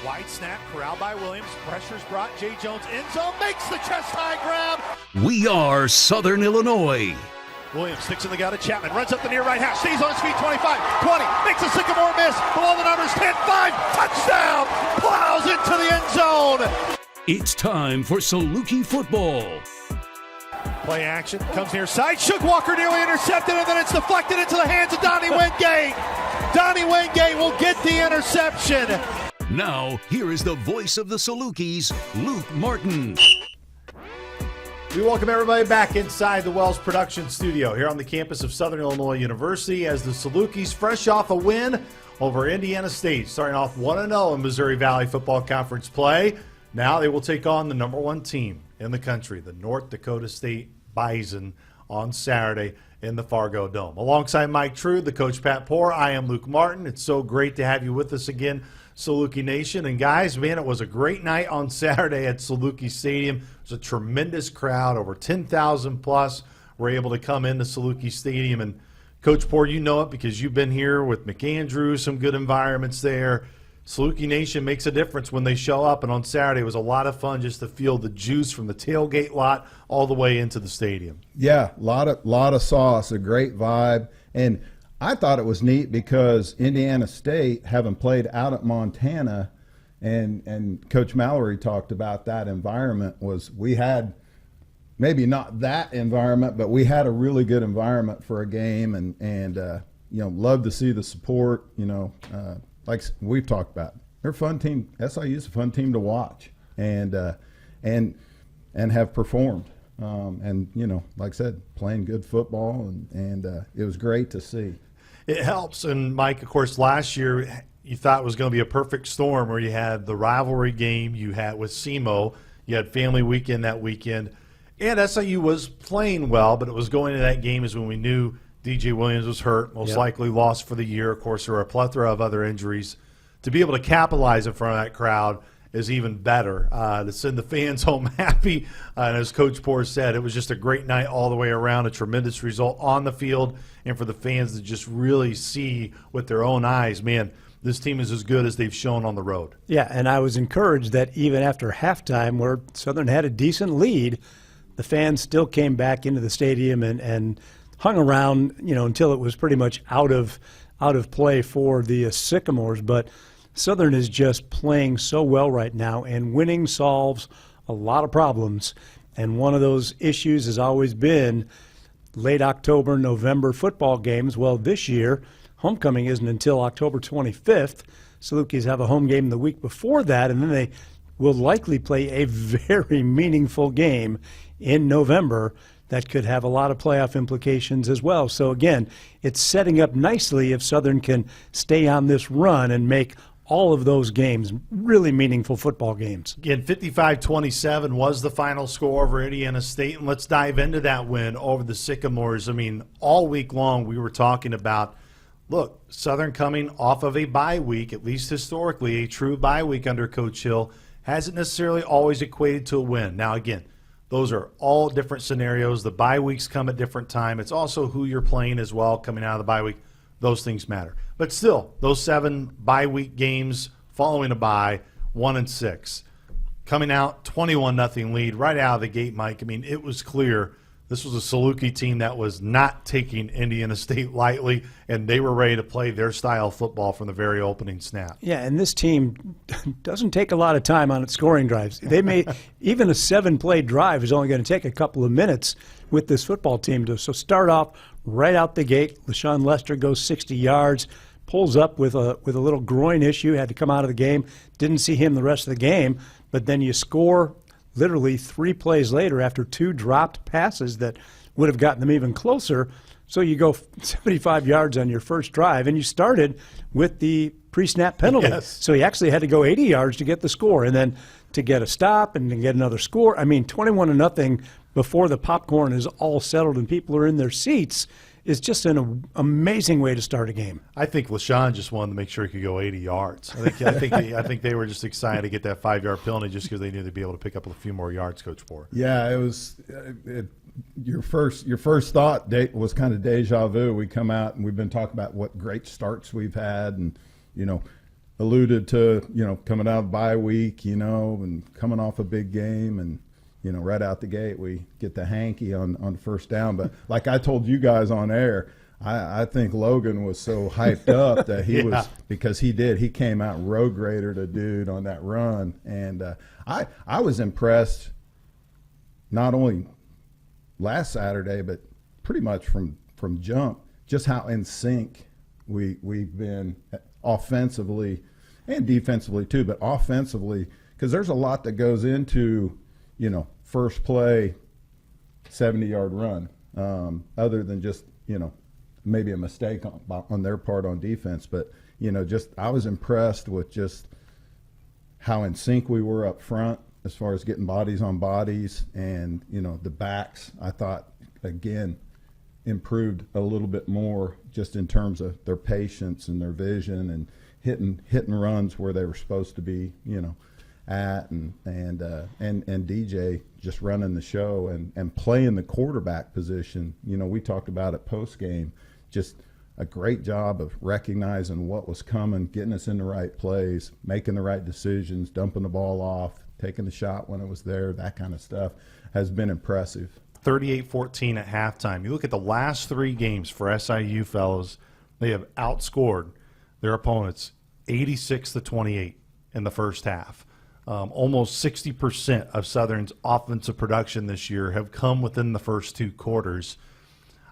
Wide snap, corralled by Williams. Pressure's brought. Jay Jones end zone, makes the chest high grab. We are Southern Illinois. Williams sticks in the guy to Chapman, runs up the near right hash, stays on his feet, 25, 20, makes a Sycamore miss, below the numbers, 10, 5, touchdown, plows into the end zone. It's time for Saluki football. Play action, comes near side, Shook Walker nearly intercepted, and then it's deflected into the hands of Donnie Wingate. Donnie Wingate will get the interception. Now, here is the voice of the Salukis, Luke Martin. We welcome everybody back inside the Wells Production Studio here on the campus of Southern Illinois University as the Salukis, fresh off a win over Indiana State, starting off 1-0 in Missouri Valley Football Conference play. Now they will take on the number one team in the country, the North Dakota State Bison, on Saturday in the Fargo Dome. Alongside Mike True, the coach Pat Poore, I am Luke Martin. It's so great to have you with us again, Saluki Nation. And guys, man, it was a great night on Saturday at Saluki Stadium. It was a tremendous crowd, over 10,000 plus were able to come into Saluki Stadium. And Coach Poore, you know it because you've been here with McAndrew, some good environments there. Saluki Nation makes a difference when they show up, and on Saturday it was a lot of fun just to feel the juice from the tailgate lot all the way into the stadium. Yeah, lot of sauce, a great vibe, and I thought it was neat because Indiana State, having played out at Montana, and Coach Mallory talked about that environment, was we had maybe not that environment, but we had a really good environment for a game, and love to see the support, like we've talked about. They're a fun team. SIU's a fun team to watch and have performed. Like I said, playing good football, and it was great to see. It helps. And, Mike, of course, last year you thought it was going to be a perfect storm where you had the rivalry game you had with SEMO. You had family weekend that weekend. And SIU was playing well, but it was going to that game is when we knew DJ Williams was hurt, most likely lost for the year. Of course, there were a plethora of other injuries. To be able to capitalize in front of that crowd is even better. To send the fans home happy, and as Coach Poore said, it was just a great night all the way around, a tremendous result on the field, and for the fans to just really see with their own eyes, man, this team is as good as they've shown on the road. Yeah, and I was encouraged that even after halftime, where Southern had a decent lead, the fans still came back into the stadium and hung around, until it was pretty much out of play for the Sycamores. But Southern is just playing so well right now, and winning solves a lot of problems. And one of those issues has always been late October, November football games. Well, this year, homecoming isn't until October 25th. Salukis have a home game the week before that, and then they will likely play a very meaningful game in November that could have a lot of playoff implications as well. So, again, it's setting up nicely if Southern can stay on this run and make all of those games really meaningful football games. Again, 55-27 was the final score over Indiana State, and let's dive into that win over the Sycamores. I mean, all week long we were talking about, look, Southern coming off of a bye week, at least historically, a true bye week under Coach Hill, hasn't necessarily always equated to a win. Now, again, those are all different scenarios. The bye weeks come at different time. It's also who you're playing as well coming out of the bye week. Those things matter. But still, those 7 bye week games following a bye, 1-6. Coming out, 21-0 lead right out of the gate, Mike. I mean, it was clear this was a Saluki team that was not taking Indiana State lightly, and they were ready to play their style of football from the very opening snap. Yeah, and this team doesn't take a lot of time on its scoring drives. They may even a 7-play drive is only going to take a couple of minutes with this football team to start off right out the gate. LaShawn Lester goes 60 yards, pulls up with a little groin issue, had to come out of the game. Didn't see him the rest of the game, but then you score literally 3 plays later after 2 dropped passes that would have gotten them even closer. So you go 75 yards on your first drive, and you started with the pre-snap penalty. Yes. So you actually had to go 80 yards to get the score, and then to get a stop and then get another score. I mean, 21-0 before the popcorn is all settled and people are in their seats is just an amazing way to start a game. I think LaShawn just wanted to make sure he could go 80 yards. I think they were just excited to get that 5-yard penalty just because they knew they'd be able to pick up a few more yards, Coach Poore. Yeah, it was your first thought was kind of deja vu. We come out and we've been talking about what great starts we've had, and alluded to, coming out of bye week, and coming off a big game, and right out the gate we get the hanky on the first down. But like I told you guys on air, I think Logan was so hyped up that he was, because he came out and road graded a dude on that run, and I was impressed not only last Saturday but pretty much from jump, just how in sync we've been offensively and defensively too, but offensively, because there's a lot that goes into, first play 70-yard run, other than just, maybe a mistake on their part on defense. But, I was impressed with just how in sync we were up front as far as getting bodies on bodies, and, the backs, I thought, again, improved a little bit more just in terms of their patience and their vision and hitting runs where they were supposed to be, at, and DJ just running the show and playing the quarterback position. We talked about it post game, just a great job of recognizing what was coming, getting us in the right plays, making the right decisions, dumping the ball off, taking the shot when it was there. That kind of stuff has been impressive. 38-14 at halftime. You look at the last 3 games for SIU, fellows, they have outscored their opponents 86-28 in the first half. Almost 60% of Southern's offensive production this year have come within the first 2 quarters.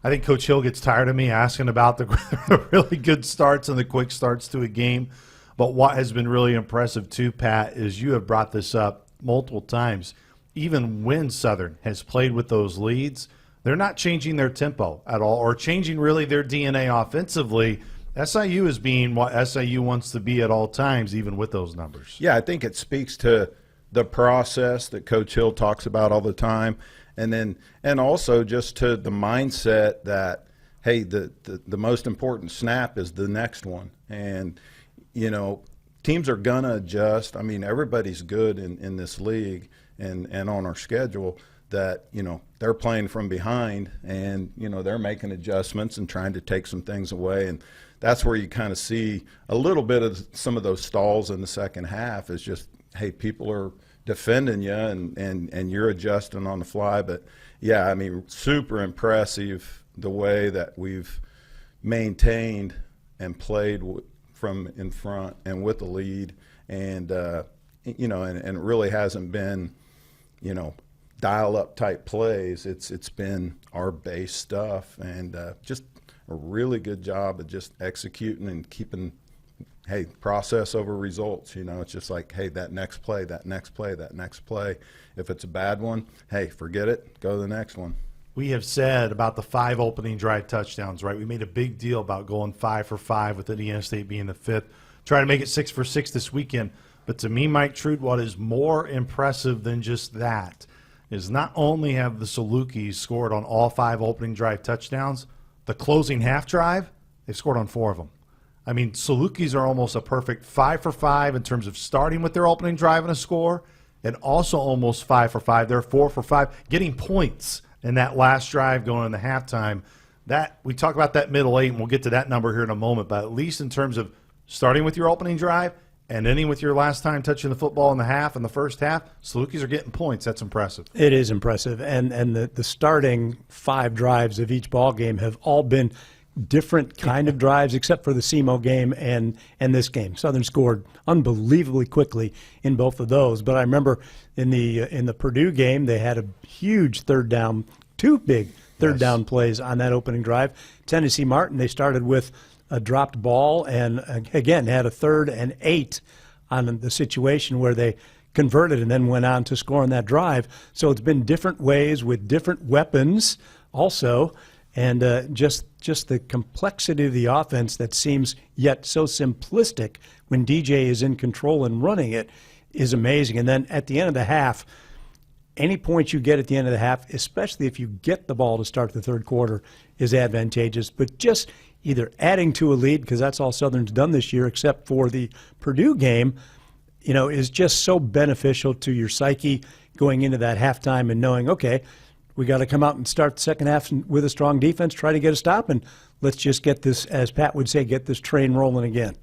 I think Coach Hill gets tired of me asking about the really good starts and the quick starts to a game. But what has been really impressive too, Pat, is you have brought this up multiple times. Even when Southern has played with those leads, they're not changing their tempo at all or changing really their DNA offensively. SIU is being what SIU wants to be at all times, even with those numbers. Yeah, I think it speaks to the process that Coach Hill talks about all the time, and also just to the mindset that, hey, the most important snap is the next one. And, teams are going to adjust. I mean, everybody's good in this league and on our schedule that, they're playing from behind and, they're making adjustments and trying to take some things away. And that's where you kind of see a little bit of some of those stalls in the second half is just, hey, people are defending you and you're adjusting on the fly. But, yeah, I mean, super impressive the way that we've maintained and played from in front and with the lead. And, and it really hasn't been, dial-up type plays. It's been our base stuff, and just a really good job of just executing and keeping, hey, process over results. It's just like, hey, that next play. If it's a bad one, hey, forget it. Go to the next one. We have said about the 5 opening drive touchdowns, right? We made a big deal about going 5 for 5 with Indiana State being the 5th. Try to make it 6 for 6 this weekend. But to me, Mike Trude, what is more impressive than just that is not only have the Salukis scored on all 5 opening drive touchdowns, the closing half drive, they've scored on 4 of them. I mean, Salukis are almost a perfect 5 for 5 in terms of starting with their opening drive and a score, and also almost 5 for 5. They're 4 for 5, getting points in that last drive going into halftime. That we talk about that middle 8, and we'll get to that number here in a moment, but at least in terms of starting with your opening drive and ending with your last time touching the football in the first half, Salukis are getting points. That's impressive. It is impressive. And the starting 5 drives of each ball game have all been different kind of drives, except for the SEMO game and this game. Southern scored unbelievably quickly in both of those. But I remember in the Purdue game, they had a huge third down, 2 big third down plays on that opening drive. Tennessee Martin, they started with a dropped ball and, again, had a 3rd and 8 on the situation where they converted and then went on to score on that drive. So it's been different ways with different weapons also, and just the complexity of the offense that seems yet so simplistic when DJ is in control and running it is amazing. And then at the end of the half, any points you get at the end of the half, especially if you get the ball to start the third quarter, is advantageous. But just either adding to a lead, because that's all Southern's done this year except for the Purdue game, is just so beneficial to your psyche going into that halftime and knowing, okay, we got to come out and start the second half with a strong defense, try to get a stop, and let's just get this, as Pat would say, get this train rolling again.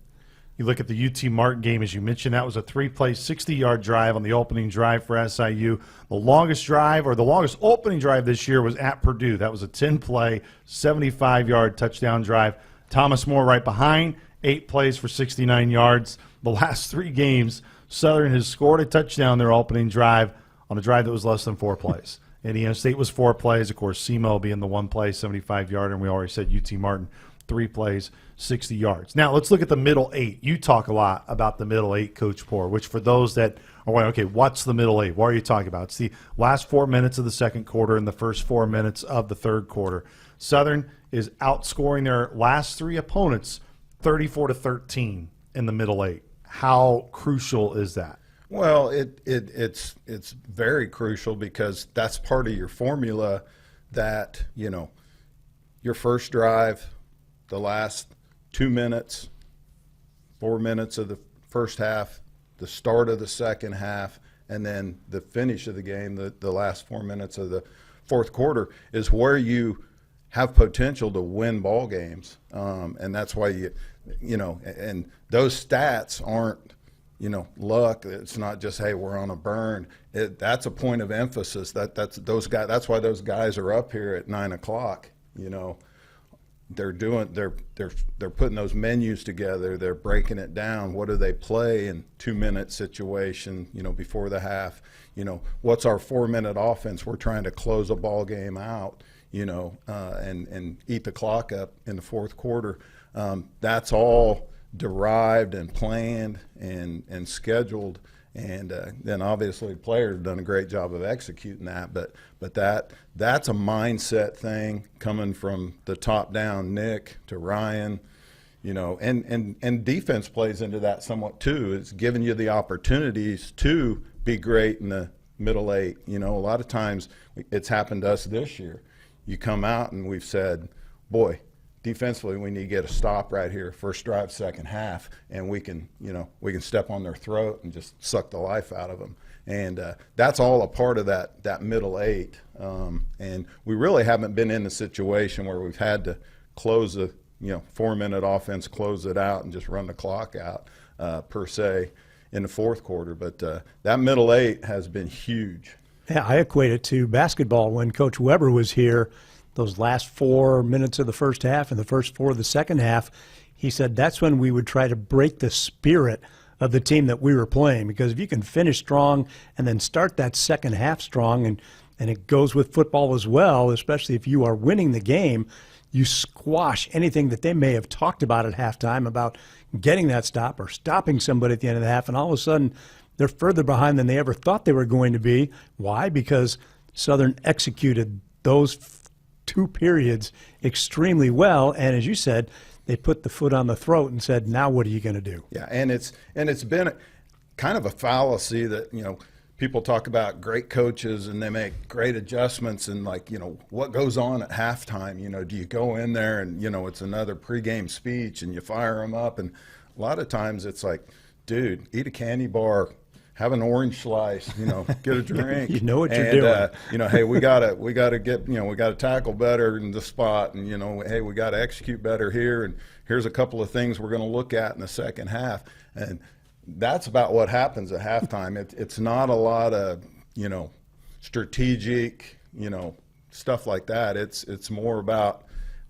You look at the UT Martin game, as you mentioned, that was a 3-play, 60-yard drive on the opening drive for SIU. The longest drive, or the longest opening drive this year, was at Purdue. That was a 10-play, 75-yard touchdown drive. Thomas More right behind, 8 plays for 69 yards. The last 3 games, Southern has scored a touchdown their opening drive on a drive that was less than 4 plays. Indiana State was 4 plays. Of course, SEMO being the 1-play, 75-yarder, and we already said UT Martin, 3 plays, 60 yards. Now, let's look at the middle 8. You talk a lot about the middle 8, Coach Poor, which for those that are wondering, okay, what's the middle 8? What are you talking about? It's the last 4 minutes of the second quarter and the first 4 minutes of the third quarter. Southern is outscoring their last 3 opponents 34-13 in the middle 8. How crucial is that? Well, it's very crucial because that's part of your formula that, your first drive, the last 2 minutes, 4 minutes of the first half, the start of the second half, and then the finish of the game, the last 4 minutes of the fourth quarter is where you have potential to win ball games. And that's why and those stats aren't, luck. It's not just, hey, we're on a burn. That's a point of emphasis. That's those guys. That's why those guys are up here at 9 o'clock. They're putting those menus together. They're breaking it down. What do they play in 2-minute situation? Before the half. What's our 4-minute offense? We're trying to close a ball game out. And eat the clock up in the fourth quarter. That's all derived and planned and scheduled, and then obviously players have done a great job of executing that. But that's a mindset thing coming from the top down, Nick to Ryan, and defense plays into that somewhat too. It's giving you the opportunities to be great in the middle 8. A lot of times it's happened to us this year. You come out and we've said, boy, defensively, we need to get a stop right here, first drive, second half, and we can step on their throat and just suck the life out of them. And that's all a part of that middle 8. And we really haven't been in a situation where we've had to close a 4-minute offense, close it out, and just run the clock out per se in the fourth quarter. But that middle 8 has been huge. Yeah, I equate it to basketball. When Coach Weber was here, those last 4 minutes of the first half and the first 4 of the second half, he said that's when we would try to break the spirit of the team that we were playing. Because if you can finish strong and then start that second half strong, and it goes with football as well, especially if you are winning the game, you squash anything that they may have talked about at halftime about getting that stop or stopping somebody at the end of the half, and all of a sudden they're further behind than they ever thought they were going to be. Why? Because Southern executed those 2 periods extremely well, and as you said, they put the foot on the throat and said, now what are you going to do? Yeah, and it's been kind of a fallacy that, people talk about great coaches and they make great adjustments and what goes on at halftime, do you go in there and, it's another pregame speech and you fire them up, and a lot of times it's like, dude, eat a candy bar, have an orange slice, get a drink. You know what you're doing. Hey, we gotta get, we gotta tackle better in the spot, and hey, we gotta execute better here, and here's a couple of things we're going to look at in the second half, and that's about what happens at halftime. It's not a lot of strategic, stuff like that. It's more about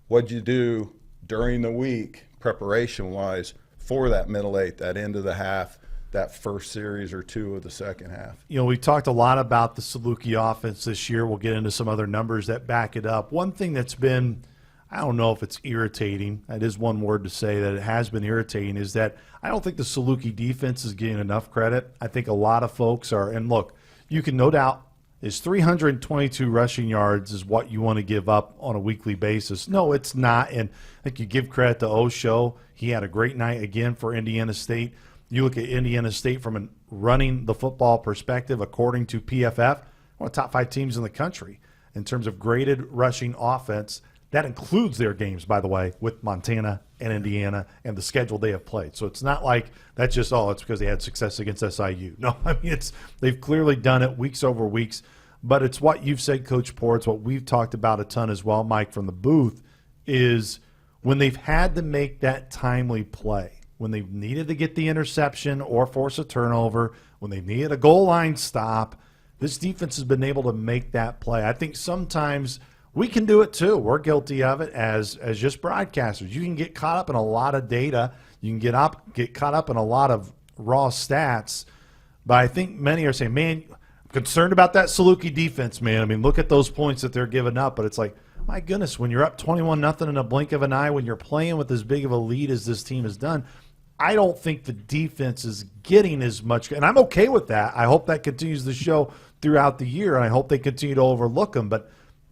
what you do during the week, preparation wise, for that middle 8, that end of the half, that first series or 2 of the second half. We talked a lot about the Saluki offense this year. We'll get into some other numbers that back it up. One thing that's been, I don't know if it's irritating, that is one word to say that it has been irritating, is that I don't think the Saluki defense is getting enough credit. I think a lot of folks are, and look, you can no doubt, is 322 rushing yards is what you want to give up on a weekly basis? No, it's not. And I think you give credit to Osho. He had a great night again for Indiana State. You look at Indiana State from a running the football perspective, according to PFF, one of the top 5 teams in the country in terms of graded rushing offense. That includes their games, by the way, with Montana and Indiana and the schedule they have played. So it's not like that's just, it's because they had success against SIU. No, I mean, they've clearly done it weeks over weeks. But it's what you've said, Coach Poor. It's what we've talked about a ton as well, Mike, from the booth, is when they've had to make that timely play, when they needed to get the interception or force a turnover, when they needed a goal line stop, this defense has been able to make that play. I think sometimes we can do it too. We're guilty of it as just broadcasters. You can get caught up in a lot of data. You can get caught up in a lot of raw stats. But I think many are saying, man, I'm concerned about that Saluki defense, man. I mean, look at those points that they're giving up. But it's like, my goodness, when you're up 21-0 in a blink of an eye, when you're playing with as big of a lead as this team has done, I don't think the defense is getting as much. And I'm okay with that. I hope that continues to show throughout the year, and I hope they continue to overlook them. But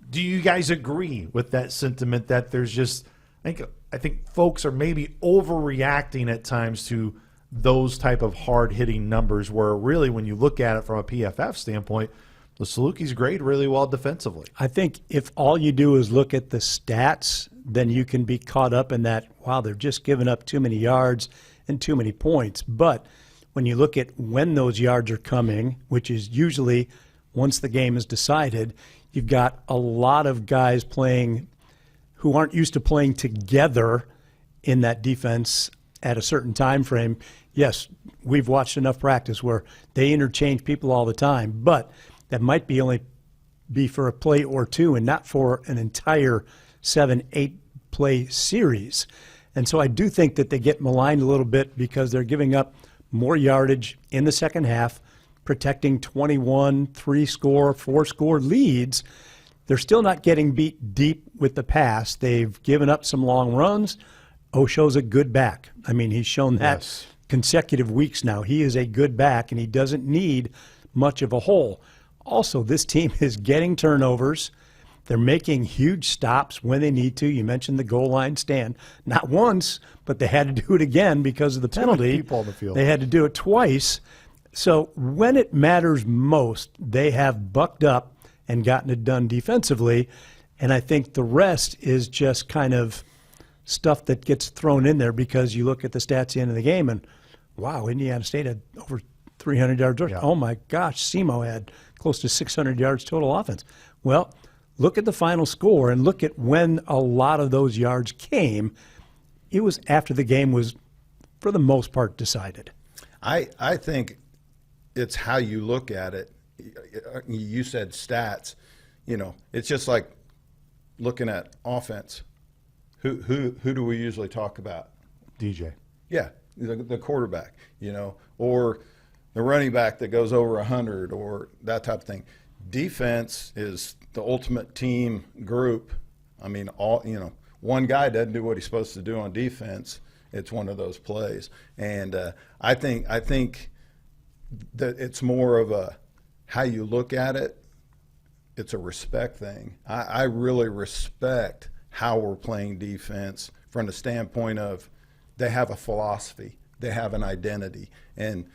do you guys agree with that sentiment that there's just I think folks are maybe overreacting at times to those type of hard-hitting numbers where really when you look at it from a PFF standpoint, the Salukis grade really well defensively. I think if all you do is look at the stats, then you can be caught up in that, wow, they're just giving up too many yards and too many points. But when you look at when those yards are coming, which is usually once the game is decided, you've got a lot of guys playing who aren't used to playing together in that defense at a certain time frame. Yes, we've watched enough practice where they interchange people all the time, but that might be only be for a play or two and not for an entire 7-8 play series. And so I do think that they get maligned a little bit because they're giving up more yardage in the second half, protecting 21, 3-score, 4-score leads. They're still not getting beat deep with the pass. They've given up some long runs. Osho's a good back. I mean, he's shown that consecutive weeks now. He is a good back, and he doesn't need much of a hole. Also, this team is getting turnovers. They're making huge stops when they need to. You mentioned the goal line stand. Not once, but they had to do it again because of the penalty. Too many people on the field. They had to do it twice. So when it matters most, they have bucked up and gotten it done defensively. And I think the rest is just kind of stuff that gets thrown in there because you look at the stats at the end of the game and, wow, Indiana State had over 300 yards. Yeah. Oh, my gosh, SEMO had close to 600 yards total offense. Well, look at the final score and look at when a lot of those yards came. It was after the game was, for the most part, decided. I think it's how you look at it. You said stats. You know, it's just like looking at offense. Who do we usually talk about? DJ. Yeah, the quarterback, you know, or the running back that goes over 100 or that type of thing. Defense is the ultimate team group. I mean, one guy doesn't do what he's supposed to do on defense. It's one of those plays. And I think that it's more of a how you look at it. It's a respect thing. I really respect how we're playing defense from the standpoint of they have a philosophy. They have an identity. And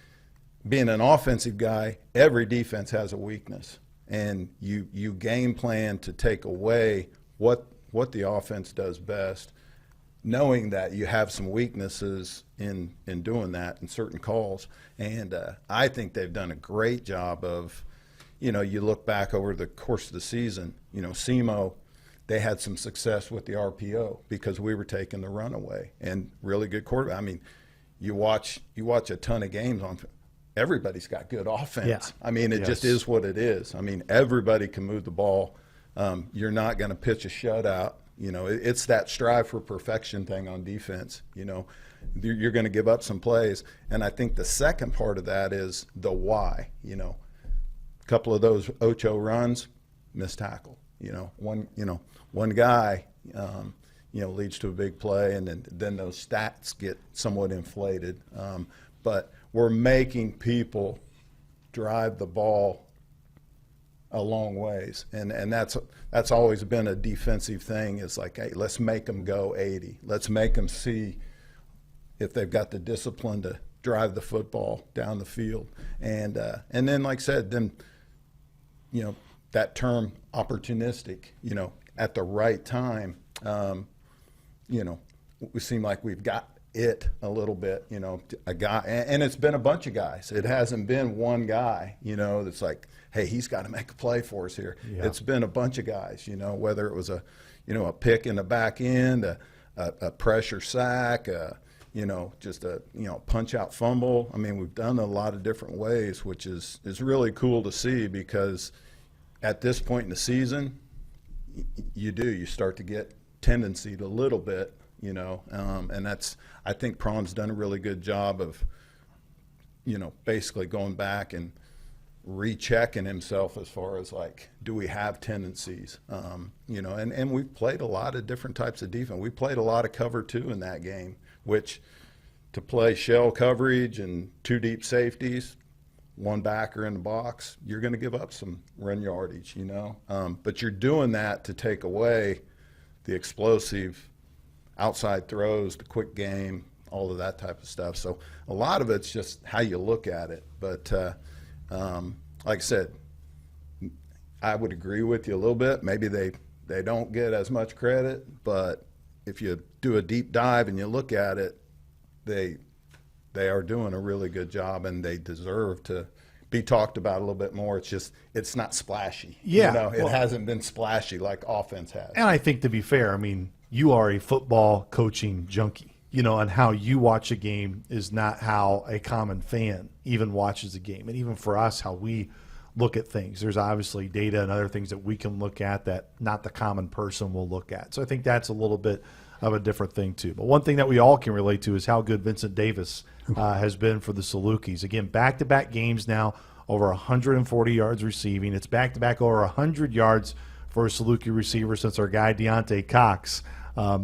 being an offensive guy, every defense has a weakness. And you game plan to take away what the offense does best, knowing that you have some weaknesses in doing that in certain calls. And I think they've done a great job of, you know, you look back over the course of the season, you know, SEMO, they had some success with the RPO because we were taking the run away and really good quarterback. I mean, you watch a ton of games on – everybody's got good offense. Yeah. I mean, it just is what it is. I mean, everybody can move the ball. You're not going to pitch a shutout. You know, it's that strive for perfection thing on defense. You know, you're going to give up some plays. And I think the second part of that is the why. You know, a couple of those Ocho runs, missed tackle. You know, one guy, leads to a big play, and then those stats get somewhat inflated. But we're making people drive the ball a long ways, and that's always been a defensive thing. It's like, hey, let's make them go 80. Let's make them see if they've got the discipline to drive the football down the field, and then, like I said, then that term opportunistic, at the right time, we seem like we've got it a little bit, a guy, and it's been a bunch of guys. It hasn't been one guy, that's like, hey, he's got to make a play for us here. Yeah. It's been a bunch of guys, whether it was a pick in the back end, a pressure sack, just a punch out fumble. I mean, we've done a lot of different ways, which is really cool to see, because at this point in the season, you start to get tendency to a little bit, and I think Prawn's done a really good job of, basically going back and rechecking himself as far as, like, do we have tendencies? And we've played a lot of different types of defense. We played a lot of cover 2 in that game, which to play shell coverage and 2 deep safeties, 1 backer in the box, you're going to give up some run yardage, but you're doing that to take away the explosive outside throws, the quick game, all of that type of stuff. So a lot of it's just how you look at it. But like I said, I would agree with you a little bit. Maybe they don't get as much credit, but if you do a deep dive and you look at it, they are doing a really good job, and they deserve to be talked about a little bit more. It's not splashy. Yeah. It hasn't been splashy like offense has. And I think, to be fair, I mean, you are a football coaching junkie, and how you watch a game is not how a common fan even watches a game. And even for us, how we look at things, there's obviously data and other things that we can look at that not the common person will look at. So I think that's a little bit of a different thing too. But one thing that we all can relate to is how good Vincent Davis has been for the Salukis. Again, back-to-back games now, over 140 yards receiving. It's back-to-back over 100 yards for a Saluki receiver since our guy Deontay Cox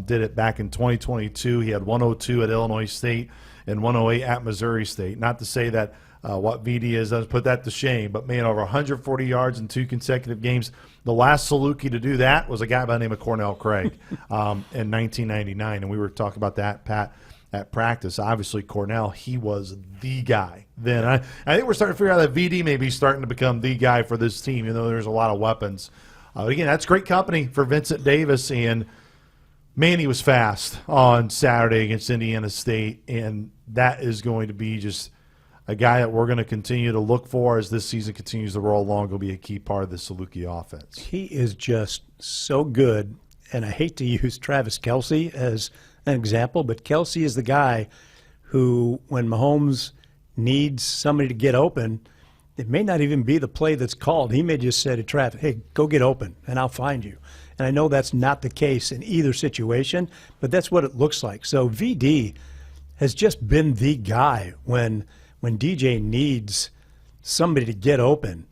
did it back in 2022. He had 102 at Illinois State and 108 at Missouri State. Not to say that what VD has done, put that to shame, but man, over 140 yards in 2 consecutive games. The last Saluki to do that was a guy by the name of Cornell Craig in 1999, and we were talking about that, Pat, at practice. Obviously, Cornell, he was the guy then. I think we're starting to figure out that VD may be starting to become the guy for this team, even though there's a lot of weapons. Again, that's great company for Vincent Davis, and man, he was fast on Saturday against Indiana State, and that is going to be just a guy that we're going to continue to look for as this season continues to roll along. Will be a key part of the Saluki offense. He is just so good, and I hate to use Travis Kelce as an example, but Kelce is the guy who, when Mahomes needs somebody to get open, it may not even be the play that's called. He may just say to Travis, hey, go get open, and I'll find you. And I know that's not the case in either situation, but that's what it looks like. So VD has just been the guy when DJ needs somebody to get open.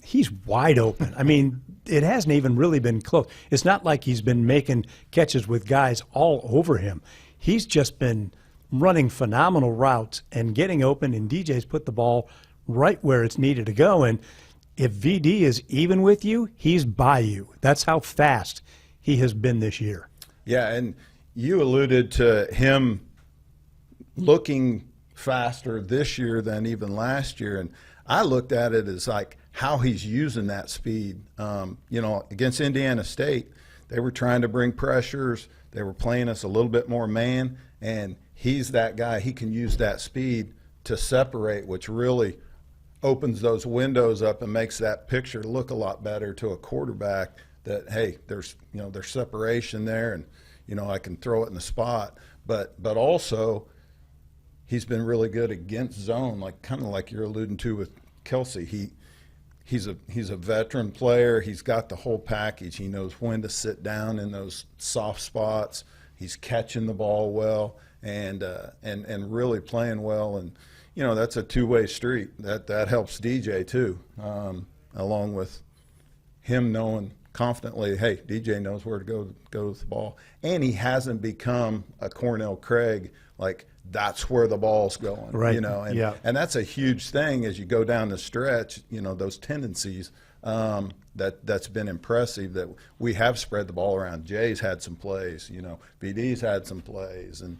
He's wide open. I mean, it hasn't even really been close. It's not like he's been making catches with guys all over him. He's just been running phenomenal routes and getting open, and DJ's put the ball right where it's needed to go. And if VD is even with you, he's by you. That's how fast he has been this year. Yeah, and you alluded to him looking faster this year than even last year, and I looked at it as like how he's using that speed. Against Indiana State, they were trying to bring pressures. They were playing us a little bit more man, and he's that guy. He can use that speed to separate, which really opens those windows up and makes that picture look a lot better to a quarterback that, hey, there's separation there, and I can throw it in the spot. But also he's been really good against zone, like kind of like you're alluding to with Kelce. He's a veteran player. He's got the whole package. He knows when to sit down in those soft spots. He's catching the ball well and really playing well. And that's a two-way street. That helps DJ too, along with him knowing confidently, hey, DJ knows where to go with the ball. And he hasn't become a Cornell Craig, like that's where the ball's going. Right. And that's a huge thing as you go down the stretch, those tendencies. That's been impressive that we have spread the ball around. Jay's had some plays, BD's had some plays, and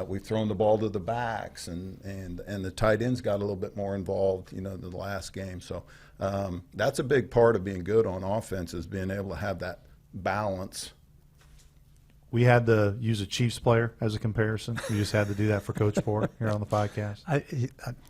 we've thrown the ball to the backs, and the tight ends got a little bit more involved, the last game. So that's a big part of being good on offense, is being able to have that balance. We had to use a Chiefs player as a comparison. We just had to do that for Coach Ford here on the podcast.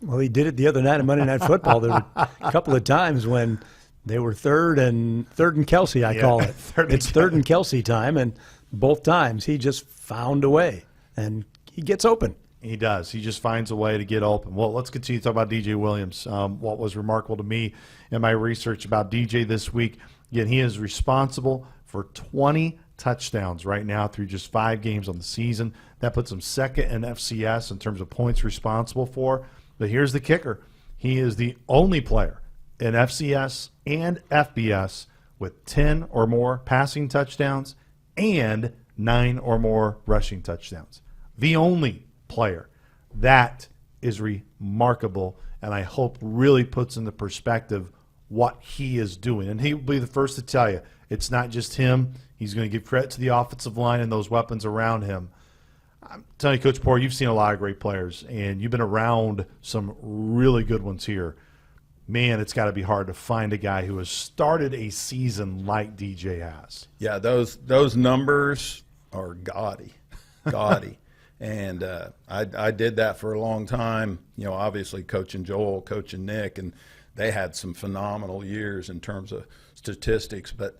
Well, he did it the other night in Monday Night Football. There were a couple of times when they were third and Kelce, I call it. It's third and Kelce time, and both times he just found a way, and he gets open. He does. He just finds a way to get open. Well, let's continue to talk about DJ Williams. What was remarkable to me in my research about DJ this week, again, he is responsible for 20 touchdowns right now through just 5 games on the season. That puts him second in FCS in terms of points responsible for. But here's the kicker. He is the only player in FCS and FBS with 10 or more passing touchdowns and 9 or more rushing touchdowns. The only player. That is remarkable, and I hope really puts into perspective what he is doing. And he will be the first to tell you, it's not just him. He's going to give credit to the offensive line and those weapons around him. I'm telling you, Coach Poore, you've seen a lot of great players, and you've been around some really good ones here. Man, it's got to be hard to find a guy who has started a season like DJ has. Yeah, those numbers are gaudy. And I did that for a long time, obviously coaching Joel, coaching Nick, and they had some phenomenal years in terms of statistics. But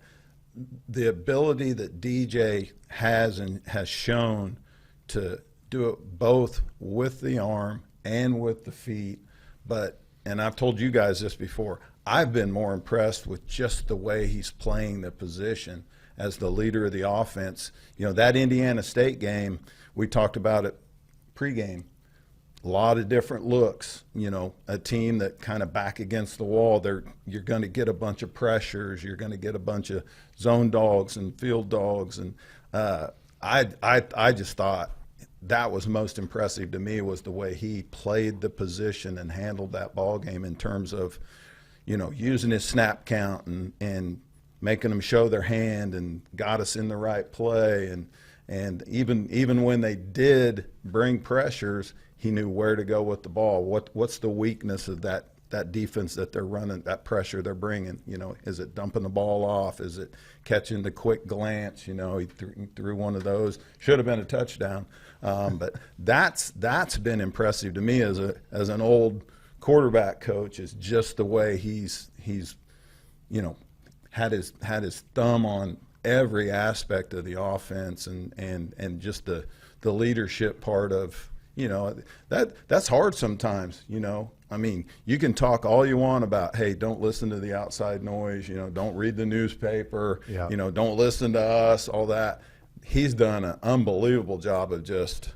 the ability that DJ has and has shown to do it both with the arm and with the feet. And I've told you guys this before, I've been more impressed with just the way he's playing the position as the leader of the offense. That Indiana State game, we talked about it pregame. A lot of different looks, a team that kind of back against the wall. You're going to get a bunch of pressures. You're going to get a bunch of zone dogs and field dogs. And I just thought that was most impressive to me was the way he played the position and handled that ball game in terms of, using his snap count and making them show their hand and got us in the right play. And even when they did bring pressures, he knew where to go with the ball. What's the weakness of that defense that they're running, that pressure they're bringing? Is it dumping the ball off? Is it catching the quick glance? He threw one of those. Should have been a touchdown. But that's been impressive to me as an old quarterback coach, is just the way he's had his thumb on every aspect of the offense and just the leadership part of, that's hard sometimes, I mean, you can talk all you want about, hey, don't listen to the outside noise, don't read the newspaper, yeah. Don't listen to us, all that. He's done an unbelievable job of just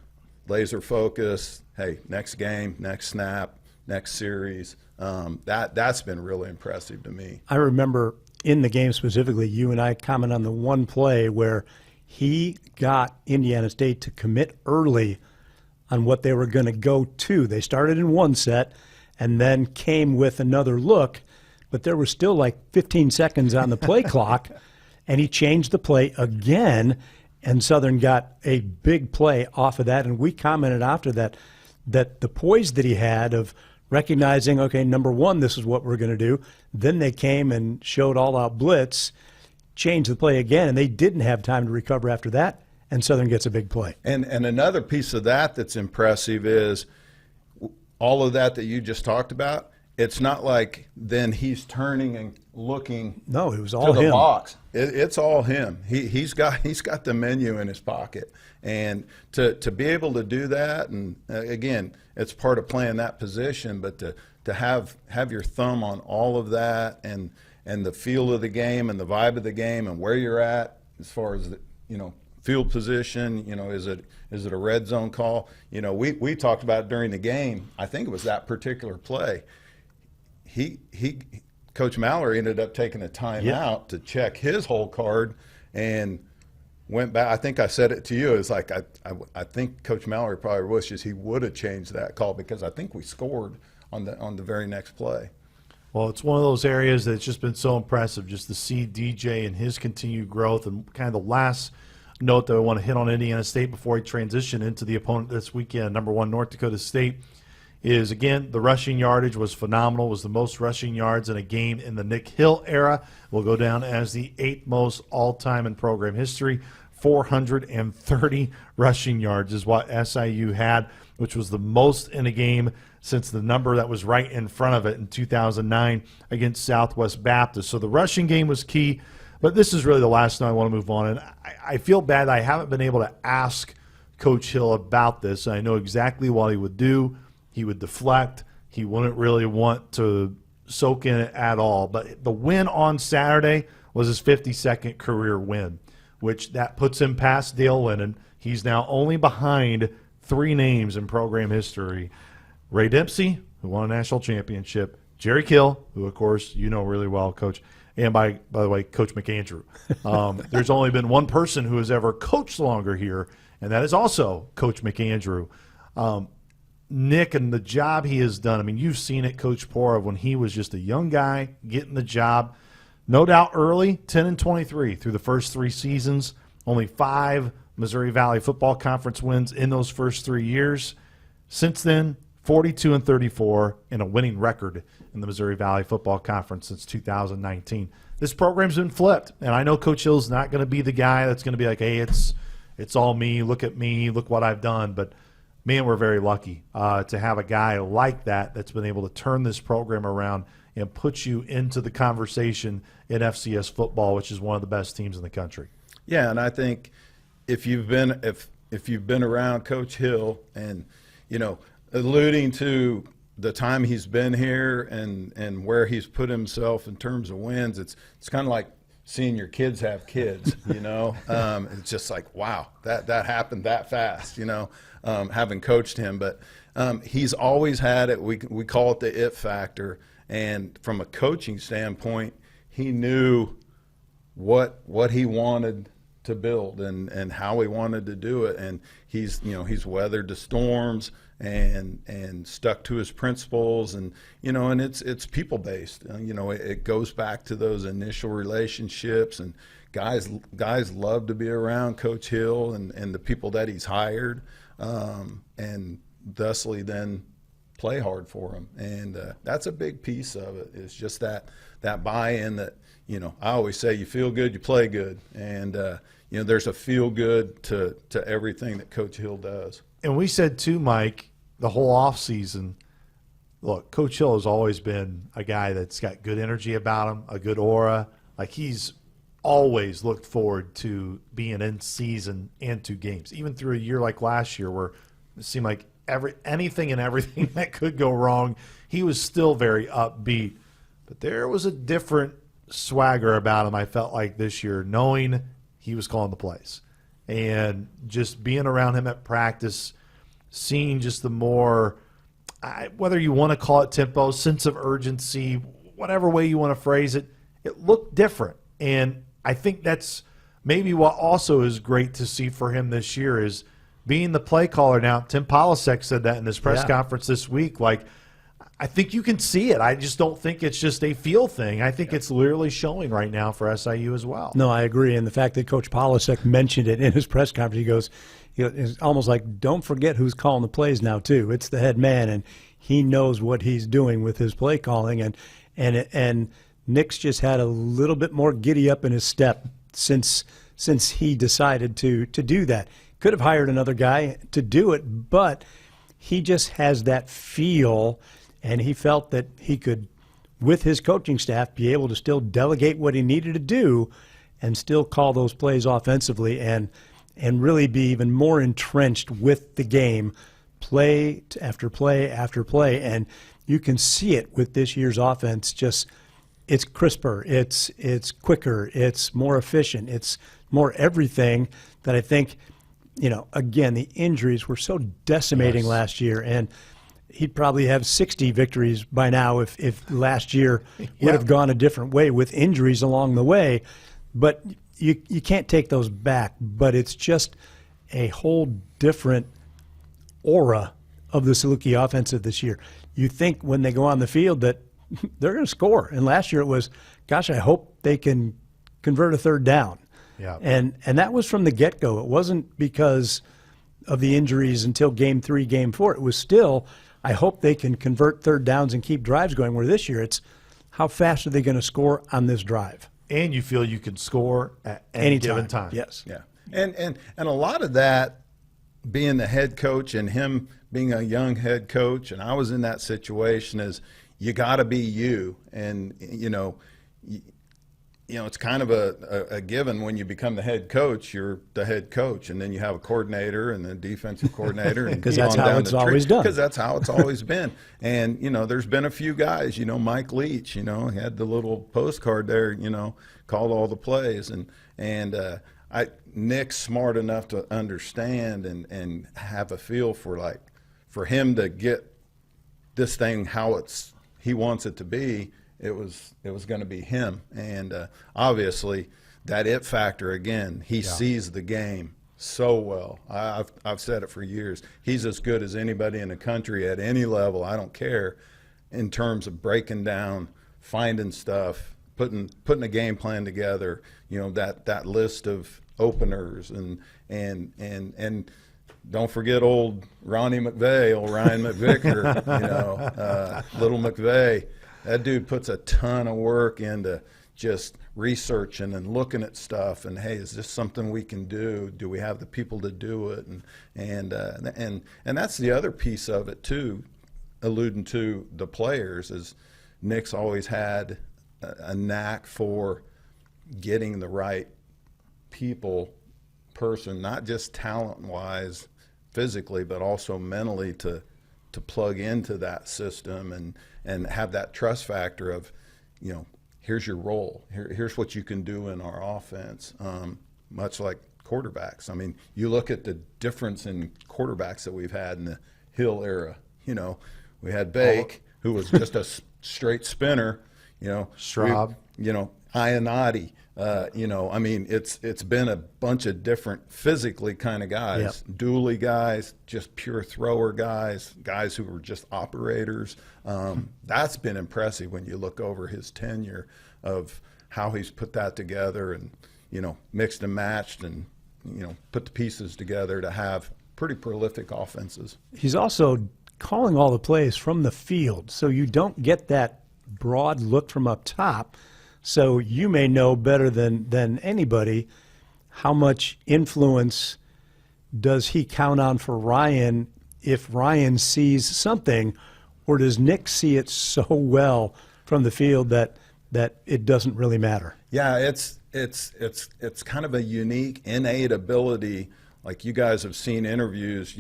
laser focus. Hey, next game, next snap, next series. That's been really impressive to me. I remember in the game specifically, you and I comment on the one play where he got Indiana State to commit early on what they were going to go to. They started in one set and then came with another look, but there was still like 15 seconds on the play clock, and he changed the play again, and Southern got a big play off of that. And we commented after that the poise that he had of recognizing, okay, number one, this is what we're going to do. Then they came and showed all-out blitz, changed the play again, and they didn't have time to recover after that, and Southern gets a big play. And another piece of that that's impressive is all of that you just talked about. It's not like then he's turning and looking. No, it was all to the him. Box. It's all him. He's got the menu in his pocket, and to be able to do that, and again, it's part of playing that position. But to have your thumb on all of that, and the feel of the game, and the vibe of the game, and where you're at as far as field position. Is it a red zone call? We talked about it during the game. I think it was that particular play. Coach Mallory ended up taking a timeout to check his whole card and went back. I think I said it to you. It's like I think Coach Mallory probably wishes he would have changed that call, because I think we scored on the very next play. Well, it's one of those areas that's just been so impressive just to see DJ and his continued growth. And kind of the last note that I want to hit on Indiana State before he transition into the opponent this weekend, number 1 North Dakota State, is, again, the rushing yardage was phenomenal. It was the most rushing yards in a game in the Nick Hill era. Will go down as the 8th most all-time in program history. 430 rushing yards is what SIU had, which was the most in a game since the number that was right in front of it in 2009 against Southwest Baptist. So the rushing game was key. But this is really the last note I want to move on. And I feel bad I haven't been able to ask Coach Hill about this. I know exactly what he would do. He would deflect. He wouldn't really want to soak in it at all. But the win on Saturday was his 52nd career win, which that puts him past Dale Lennon. He's now only behind 3 names in program history. Ray Dempsey, who won a national championship, Jerry Kill, who, of course, you know really well, Coach, and by the way, Coach McAndrew. There's only been one person who has ever coached longer here, and that is also Coach McAndrew. Nick and the job he has done, I mean, you've seen it, Coach Pora, when he was just a young guy getting the job. No doubt early, 10-23 through the first 3 seasons, only 5 Missouri Valley Football Conference wins in those first 3 years. Since then, 42-34 and a winning record in the Missouri Valley Football Conference since 2019. This program's been flipped, and I know Coach Hill's not going to be the guy that's going to be like, hey, it's all me, look at me, look what I've done. But, man, we're very lucky to have a guy like that that's been able to turn this program around and put you into the conversation in FCS football, which is one of the best teams in the country. Yeah, and I think if you've been around Coach Hill and, alluding to the time he's been here and where he's put himself in terms of wins, it's kind of like seeing your kids have kids, It's just like, wow, that happened that fast, having coached him. But he's always had it. We call it the it factor. And from a coaching standpoint, he knew what he wanted to build and how he wanted to do it. And he's weathered the storms and stuck to his principles, and and it's people based. It goes back to those initial relationships, and guys love to be around Coach Hill and the people that he's hired, and thusly then play hard for him. And that's a big piece of it. It's just that buy-in that I always say, you feel good, you play good, and there's a feel good to everything that Coach Hill does. And we said too, Mike, the whole offseason, look, Coach Hill has always been a guy that's got good energy about him, a good aura. Like, he's always looked forward to being in season and to games, even through a year like last year where it seemed like anything and everything that could go wrong, he was still very upbeat. But there was a different swagger about him, I felt like, this year, knowing he was calling the plays. And just being around him at practice, seeing just the more, whether you want to call it tempo, sense of urgency, whatever way you want to phrase it, it looked different. And I think that's maybe what also is great to see for him this year is being the play caller now. Tim Polasek said that in his press conference this week. Like, I think you can see it. I just don't think it's just a feel thing. I think it's literally showing right now for SIU as well. No, I agree. And the fact that Coach Polasek mentioned it in his press conference, he goes, it's almost like, don't forget who's calling the plays now too. It's the head man, and he knows what he's doing with his play calling. And Nick's just had a little bit more giddy up in his step since he decided to do that. Could have hired another guy to do it, but he just has that feel, and he felt that he could, with his coaching staff, be able to still delegate what he needed to do and still call those plays offensively and really be even more entrenched with the game, play after play after play. And you can see it with this year's offense. Just, it's crisper, it's quicker, it's more efficient, it's more everything that I think, again, the injuries were so decimating last year, and he'd probably have 60 victories by now if last year would have gone a different way with injuries along the way. But you can't take those back. But it's just a whole different aura of the Saluki offensive this year. You think when they go on the field that they're going to score. And last year it was, gosh, I hope they can convert a third down. Yeah. And that was from the get-go. It wasn't because of the injuries until game 3, game 4. It was still, I hope they can convert third downs and keep drives going, where this year it's how fast are they going to score on this drive. And you feel you can score at any given time. Yes. Yeah. And a lot of that, being the head coach and him being a young head coach, and I was in that situation, is you got to be you. And, it's kind of a given when you become the head coach. You're the head coach, and then you have a coordinator and a defensive coordinator, and because that's how it's always done. Because that's how it's always been. And there's been a few guys. Mike Leach. He had the little postcard there. Called all the plays, and Nick's smart enough to understand and have a feel for him to get this thing how he wants it to be. It was going to be him, and obviously that it factor again. He sees the game so well. I've said it for years. He's as good as anybody in the country at any level. I don't care, in terms of breaking down, finding stuff, putting a game plan together. That list of openers and don't forget old Ronnie McVay, old Ryan McVicker. Little McVay. That dude puts a ton of work into just researching and looking at stuff. And hey, is this something we can do? Do we have the people to do it? And that's the other piece of it too. Alluding to the players, is Nick's always had a knack for getting the right person, not just talent-wise, physically, but also mentally to plug into that system and have that trust factor of, here's your role. Here's what you can do in our offense, much like quarterbacks. I mean, you look at the difference in quarterbacks that we've had in the Hill era. We had Bake, who was just a straight spinner. Straub. Ionati. I mean, it's been a bunch of different physically kind of guys, dually guys, just pure thrower guys who were just operators. That's been impressive when you look over his tenure of how he's put that together and, mixed and matched and, put the pieces together to have pretty prolific offenses. He's also calling all the plays from the field, so you don't get that broad look from up top. So you may know better than anybody how much influence does he count on for Ryan if Ryan sees something, or does Nick see it so well from the field that it doesn't really matter? Yeah, it's kind of a unique, innate ability. Like you guys have seen interviews,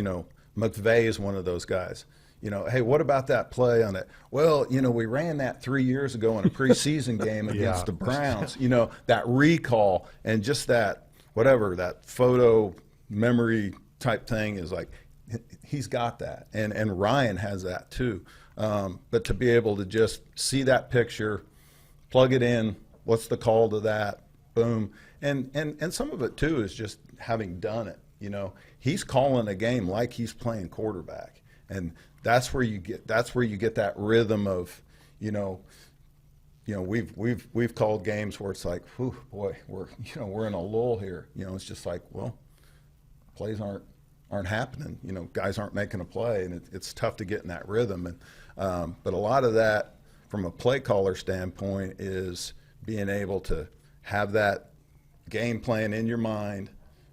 McVay is one of those guys. Hey, what about that play on it? Well, we ran that 3 years ago in a preseason game against the Browns. That recall and just that photo memory type thing is like, he's got that. And Ryan has that too. But to be able to just see that picture, plug it in, what's the call to that, boom. And some of it too is just having done it. He's calling a game like he's playing quarterback. And that's where you get that rhythm of, we've called games where it's like, whew, boy, we're in a lull here. It's just like, well, plays aren't happening. Guys aren't making a play, and it's tough to get in that rhythm. And but a lot of that, from a play caller standpoint, is being able to have that game plan in your mind,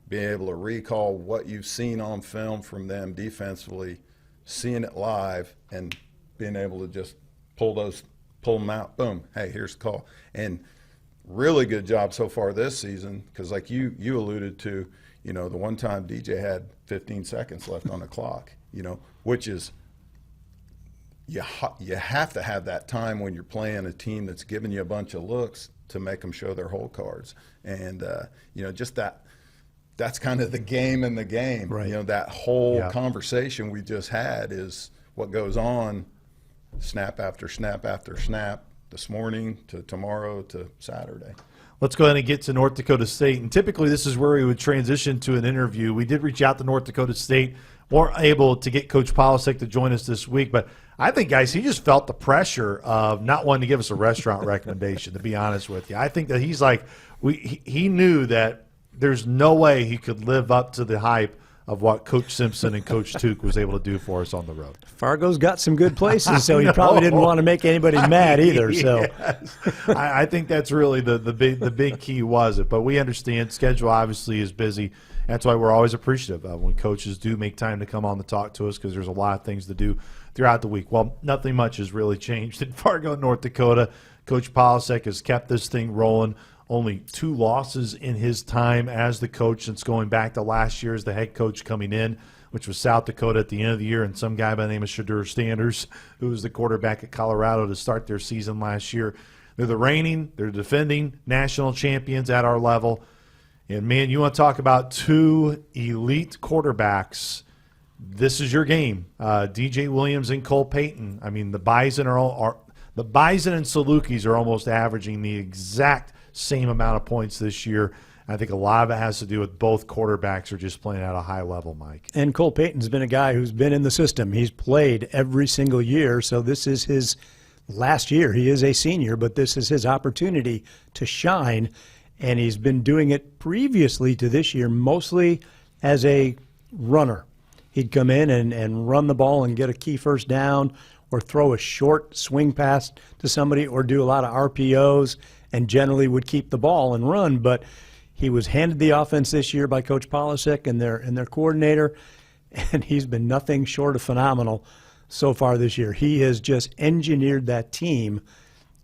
being able to recall what you've seen on film from them defensively, seeing it live, and being able to just pull them out. Boom. Hey, here's the call. And really good job so far this season, because like you alluded to, the one time DJ had 15 seconds left on the clock, which is you have to have that time when you're playing a team that's giving you a bunch of looks to make them show their whole cards. And, just that's kind of the game in the game. Right. That whole conversation we just had is what goes on snap after snap after snap, this morning to tomorrow to Saturday. Let's go ahead and get to North Dakota State. And typically this is where we would transition to an interview. We did reach out to North Dakota State. Weren't able to get Coach Polasek to join us this week. But I think, guys, he just felt the pressure of not wanting to give us a restaurant recommendation, to be honest with you. I think that he's like, he knew that there's no way he could live up to the hype of what Coach Simpson and Coach Tuke was able to do for us on the road. Fargo's got some good places, so he probably didn't want to make anybody mad either. So yes. I think that's really the big key was it. But we understand schedule obviously is busy. That's why we're always appreciative of when coaches do make time to come on to talk to us, because there's a lot of things to do throughout the week. Well, nothing much has really changed in Fargo, North Dakota. Coach Polasek has kept this thing rolling only 2 losses in his time as the coach since going back to last year as the head coach coming in, which was South Dakota at the end of the year, and some guy by the name of Shadur Sanders, who was the quarterback at Colorado to start their season last year. They're the reigning, they're defending national champions at our level. And, man, you want to talk about 2 elite quarterbacks. This is your game. DJ Williams and Cole Payton. I mean, the Bison the Bison and Salukis are almost averaging the exact same amount of points this year. I think a lot of it has to do with both quarterbacks are just playing at a high level, Mike. And Cole Payton's been a guy who's been in the system. He's played every single year, so this is his last year. He is a senior, but this is his opportunity to shine, and he's been doing it previously to this year mostly as a runner. He'd come in and run the ball and get a key first down or throw a short swing pass to somebody or do a lot of RPOs and generally would keep the ball and run. But he was handed the offense this year by Coach Polisic and their coordinator, and he's been nothing short of phenomenal so far this year. He has just engineered that team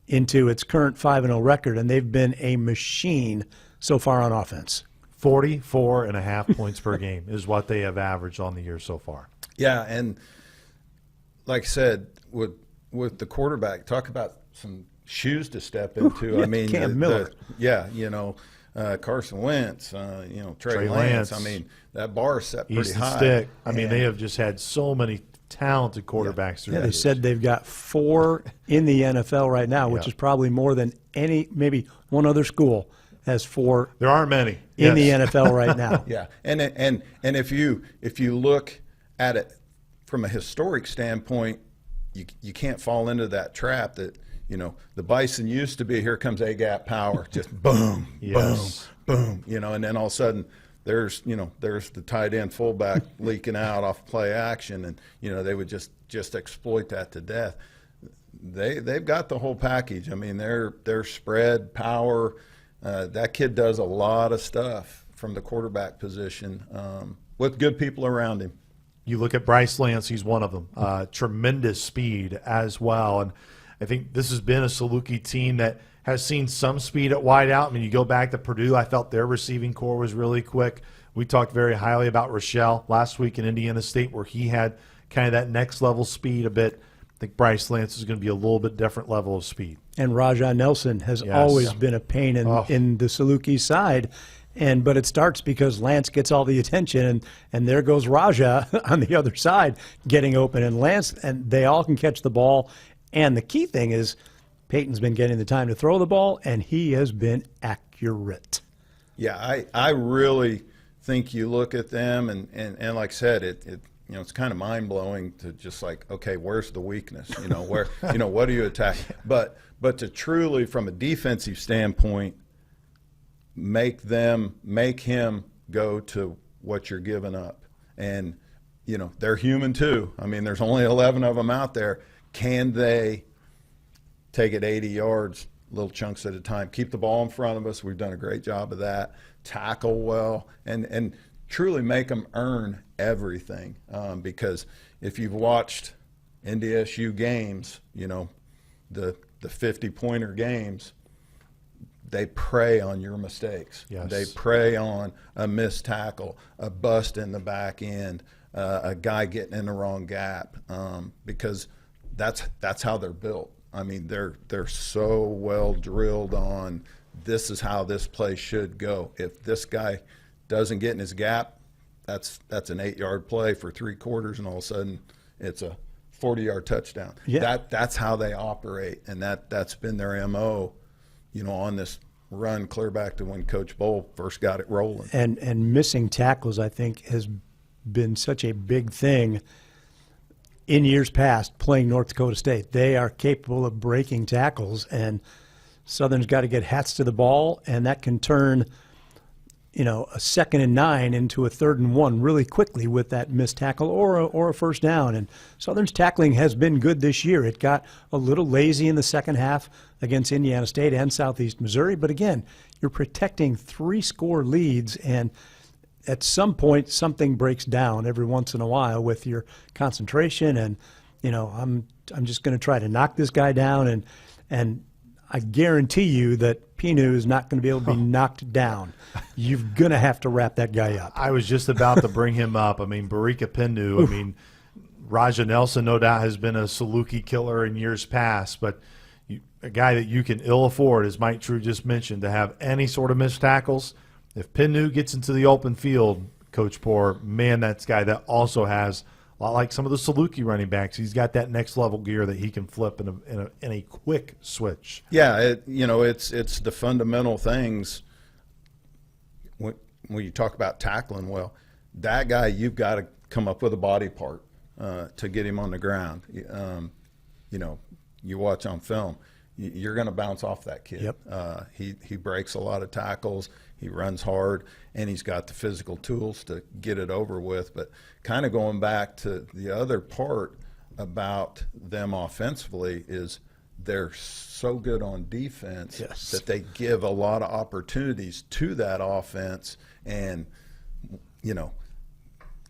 into its current 5-0 record, and they've been a machine so far on offense. 44.5 points per game is what they have averaged on the year so far. Yeah, and like I said, with the quarterback, talk about some shoes to step into. Yeah, I mean, Cam Miller. Carson Wentz, Trey Lance. I mean, that bar is set pretty Easton high. Stick. I mean, they have just had so many talented quarterbacks through Yeah, that. they said they've got 4 in the NFL right now, which Yeah. is probably more than maybe one other school has 4 There aren't many in the Yes. NFL right now. Yeah, and if you look at it from a historic standpoint, you can't fall into that trap that the Bison used to be. Here comes A-gap power, just boom, Yes. boom, boom, and then all of a sudden there's the tight end fullback leaking out off play action, and they would just exploit that to death. They've got the whole package. I mean, their spread power. That kid does a lot of stuff from the quarterback position with good people around him. You look at Bryce Lance, he's one of them. Tremendous speed as well. And I think this has been a Saluki team that has seen some speed at wideout. I mean, you go back to Purdue, I felt their receiving core was really quick. We talked very highly about Rochelle last week in Indiana State where he had kind of that next level speed a bit. I think Bryce Lance is going to be a little bit different level of speed. And Rajah Nelson has always been a pain in the Saluki side. But it starts because Lance gets all the attention, and there goes Rajah on the other side getting open. And Lance, and they all can catch the ball. And the key thing is Peyton's been getting the time to throw the ball, and he has been accurate. Yeah, I really think you look at them, and like I said, it's kind of mind-blowing to just like, okay, where's the weakness? Where what do you attack? But to truly, from a defensive standpoint, make him go to what you're giving up. And, they're human too. I mean, there's only 11 of them out there. Can they take it 80 yards, little chunks at a time, keep the ball in front of us? We've done a great job of that. Tackle well, and truly make them earn everything. Because if you've watched NDSU games, the 50-pointer games, they prey on your mistakes. Yes. They prey on a missed tackle, a bust in the back end, a guy getting in the wrong gap, because that's how they're built. I mean, they're so well drilled on this is how this play should go. If this guy doesn't get in his gap, that's an 8-yard play for 3 quarters, and all of a sudden it's a 40-yard touchdown. Yeah. That's how they operate, and that's been their MO. On this run clear back to when Coach Bowl first got it rolling. And missing tackles, I think, has been such a big thing in years past playing North Dakota State. They are capable of breaking tackles, and Southern's got to get hats to the ball, and that can turn a 2nd and 9 into a 3rd and 1 really quickly with that missed tackle or a first down. And Southern's tackling has been good this year. It got a little lazy in the second half against Indiana State and Southeast Missouri. But again, you're protecting 3-score leads, and at some point something breaks down every once in a while with your concentration. And I'm just going to try to knock this guy down, and I guarantee you that Pinu is not going to be able to be knocked down. You're going to have to wrap that guy up. I was just about to bring him up. I mean, Barika Pindu, I mean, Raja Nelson no doubt has been a Saluki killer in years past, but a guy that you can ill afford, as Mike True just mentioned, to have any sort of missed tackles. If Pindu gets into the open field, Coach Poor, man, that's a guy that also has a lot like some of the Saluki running backs. He's got that next level gear that he can flip in a quick switch. Yeah, it's the fundamental things. When you talk about tackling, well, that guy, you've got to come up with a body part to get him on the ground. You watch on film, you're going to bounce off that kid. Yep. He breaks a lot of tackles. He runs hard, and he's got the physical tools to get it over with. But kind of going back to the other part about them offensively is they're so good on defense that they give a lot of opportunities to that offense. And,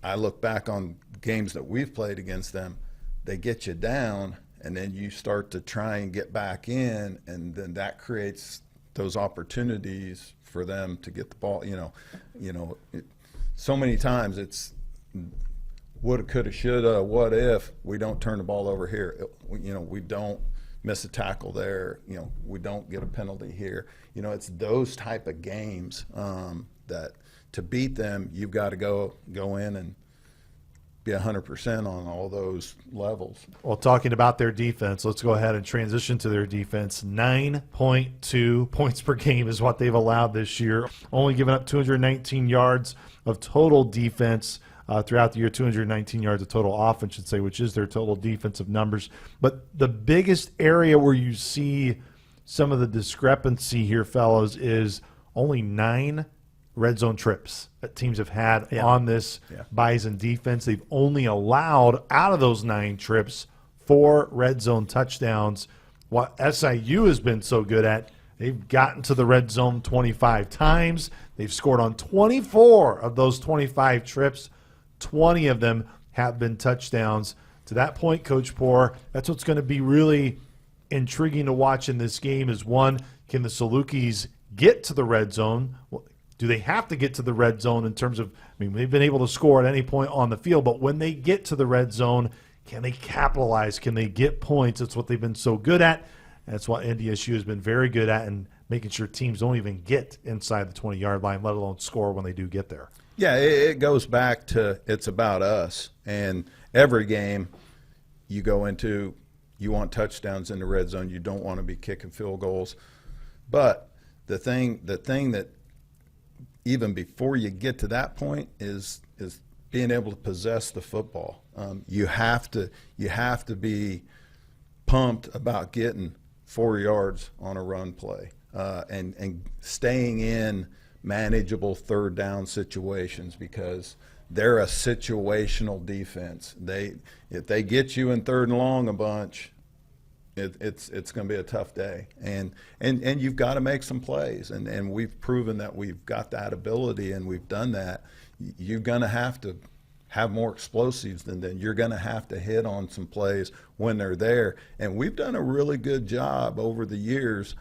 I look back on games that we've played against them, they get you down, and then you start to try and get back in, and then that creates those opportunities for them to get the ball. So many times it's woulda, coulda, shoulda, what if we don't turn the ball over here? We don't miss a tackle there. We don't get a penalty here. It's those type of games that to beat them, you've got to go in and be 100% on all those levels. Well, talking about their defense, let's go ahead and transition to their defense. 9.2 points per game is what they've allowed this year, only giving up 219 yards of total defense throughout the year, 219 yards of total offense, should say, which is their total defensive numbers. But the biggest area where you see some of the discrepancy here, fellows, is only 9 red zone trips that teams have had on this Bison defense. They've only allowed, out of those 9 trips, 4 red zone touchdowns. What SIU has been so good at, they've gotten to the red zone 25 times. They've scored on 24 of those 25 trips. 20 of them have been touchdowns. To that point, Coach Poor, that's what's going to be really intriguing to watch in this game is, one, can the Salukis get to the red zone? Well, do they have to get to the red zone in terms of, they've been able to score at any point on the field, but when they get to the red zone, can they capitalize? Can they get points? That's what they've been so good at. That's what NDSU has been very good at, and making sure teams don't even get inside the 20-yard line, let alone score when they do get there. Yeah, it goes back to it's about us. And every game you go into, you want touchdowns in the red zone. You don't want to be kicking field goals. But the thing that even before you get to that point is being able to possess the football. You have to be pumped about getting 4 yards on a run play and staying in manageable third down situations, because they're a situational defense. If they get you in third and long a bunch, it's going to be a tough day, and you've got to make some plays, and we've proven that we've got that ability, and we've done that. You're going to have to have more explosives than then. You're going to have to hit on some plays when they're there, and we've done a really good job over the years,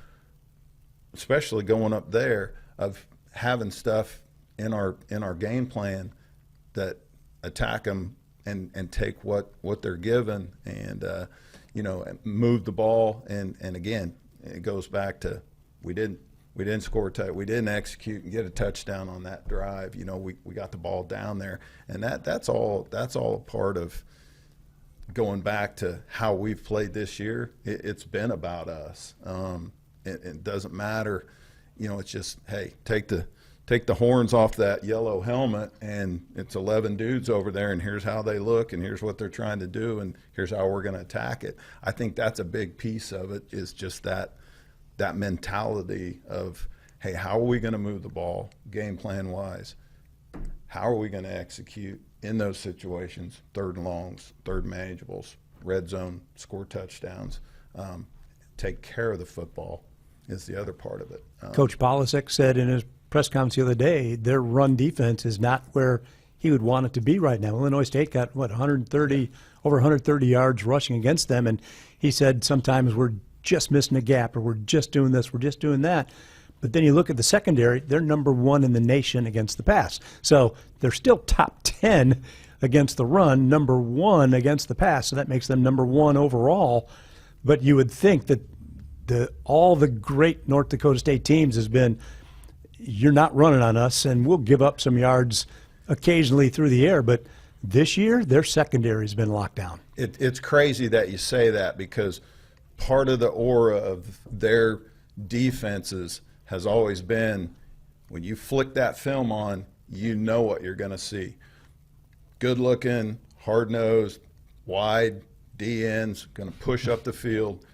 especially going up there, of having stuff in our game plan that attack them and take what they're given, and move the ball, and again, it goes back to we didn't score we didn't execute and get a touchdown on that drive. We got the ball down there, and that's all a part of going back to how we've played this year. It's been about us. It doesn't matter, it's just, hey, take the horns off that yellow helmet, and it's 11 dudes over there, and here's how they look, and here's what they're trying to do, and here's how we're going to attack it. I think that's a big piece of it, is just that mentality of, hey, how are we going to move the ball game plan wise? How are we going to execute in those situations, third and longs, third manageables, red zone, score touchdowns, take care of the football is the other part of it. Coach Polasek said in his press conference the other day, their run defense is not where he would want it to be right now. Illinois State got, over 130 yards rushing against them, and he said sometimes we're just missing a gap, or we're just doing this, we're just doing that. But then you look at the secondary, they're number 1 in the nation against the pass. So they're still top 10 against the run, number 1 against the pass. So that makes them number 1 overall. But you would think that all the great North Dakota State teams has been, you're not running on us, and we'll give up some yards occasionally through the air. But this year, their secondary has been locked down. It's crazy that you say that, because part of the aura of their defenses has always been, when you flick that film on, you know what you're going to see. Good-looking, hard-nosed, wide DNs, going to push up the field.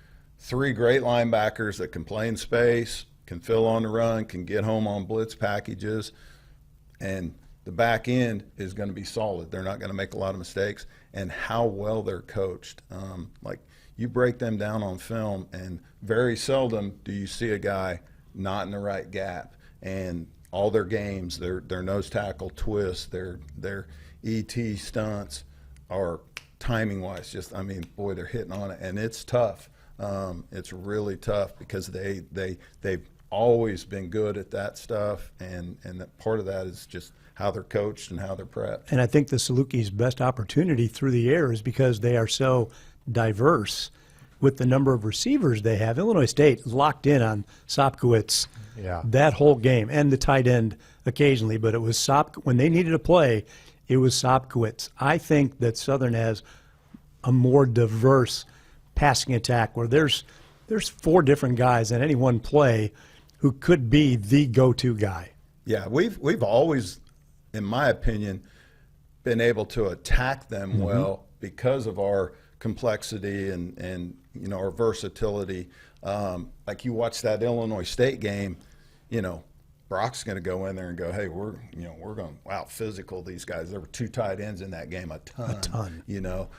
3 great linebackers that can play in space, can fill on the run, can get home on blitz packages, and the back end is going to be solid. They're not going to make a lot of mistakes, and how well they're coached. Like, you break them down on film, and very seldom do you see a guy not in the right gap. And all their games, their nose tackle twists, their ET stunts are timing-wise just, I mean, boy, they're hitting on it, and it's tough. It's really tough, because they've always been good at that stuff, and that part of that is just how they're coached and how they're prepped. And I think the Salukis' best opportunity through the air is because they are so diverse with the number of receivers they have. Illinois State locked in on Sopkowitz that whole game, and the tight end occasionally, but it was when they needed a play, it was Sopkowitz. I think that Southern has a more diverse passing attack where there's 4 different guys in any one play who could be the go-to guy. Yeah, we've always, in my opinion, been able to attack them well because of our complexity and you know, our versatility. Like, you watch that Illinois State game, you know, Brock's going to go in there and go, hey, we're going to out physical these guys. There were 2 tight ends in that game, a ton. You know,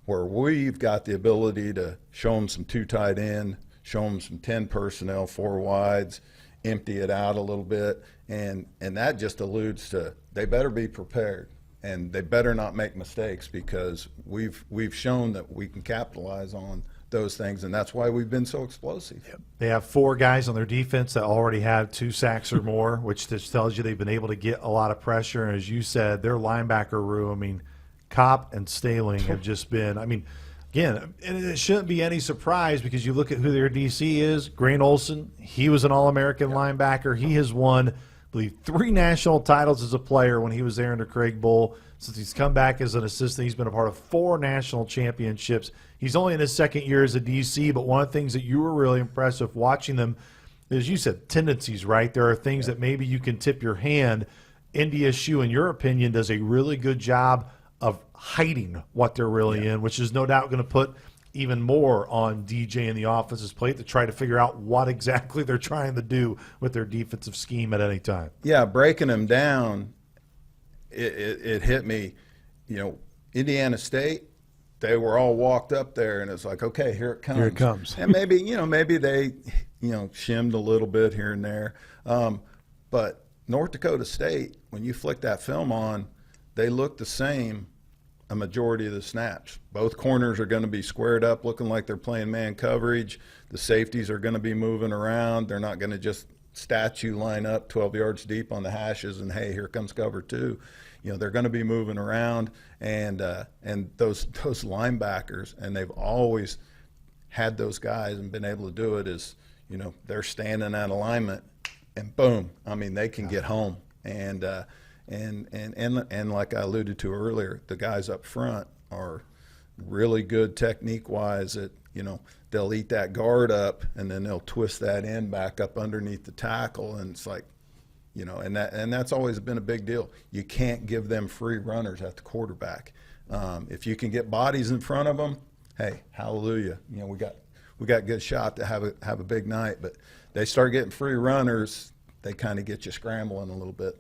where we've got the ability to show them some 2 tight end, show them some 10 personnel, 4 wides, empty it out a little bit, and that just alludes to they better be prepared, and they better not make mistakes, because we've shown that we can capitalize on those things, and that's why we've been so explosive. Yep. They have 4 guys on their defense that already have 2 sacks or more, which just tells you they've been able to get a lot of pressure. And as you said, their linebacker room, I mean, Kopp and Staling have just been, I mean, again, and it shouldn't be any surprise, because you look at who their DC is. Grant Olson, he was an All-American linebacker. He has won, I believe, 3 national titles as a player when he was there under Craig Bull. Since he's come back as an assistant, he's been a part of 4 national championships. He's only in his 2nd year as a DC, but one of the things that you were really impressed with watching them, as you said, tendencies, right? There are things that maybe you can tip your hand. NDSU, in your opinion, does a really good job of hiding what they're really in, which is no doubt going to put even more on DJ and the offense's plate to try to figure out what exactly they're trying to do with their defensive scheme at any time. Yeah, breaking them down, it hit me. You know, Indiana State, they were all walked up there, and it's like, okay, here it comes. Here it comes. And maybe they, shimmed a little bit here and there. But North Dakota State, when you flick that film on, they look the same a majority of the snaps. Both corners are going to be squared up, looking like they're playing man coverage. The safeties are going to be moving around. They're not going to just statue line up 12 yards deep on the hashes and, hey, here comes cover 2. They're going to be moving around, and those linebackers, and they've always had those guys and been able to do it, is, they're standing at alignment, and boom, I mean, they can get home. And like I alluded to earlier, the guys up front are really good technique-wise at, they'll eat that guard up, and then they'll twist that end back up underneath the tackle, and it's like, and that's always been a big deal. You can't give them free runners at the quarterback. If you can get bodies in front of them, hey, hallelujah. We got good shot to have a big night. But they start getting free runners, they kind of get you scrambling a little bit.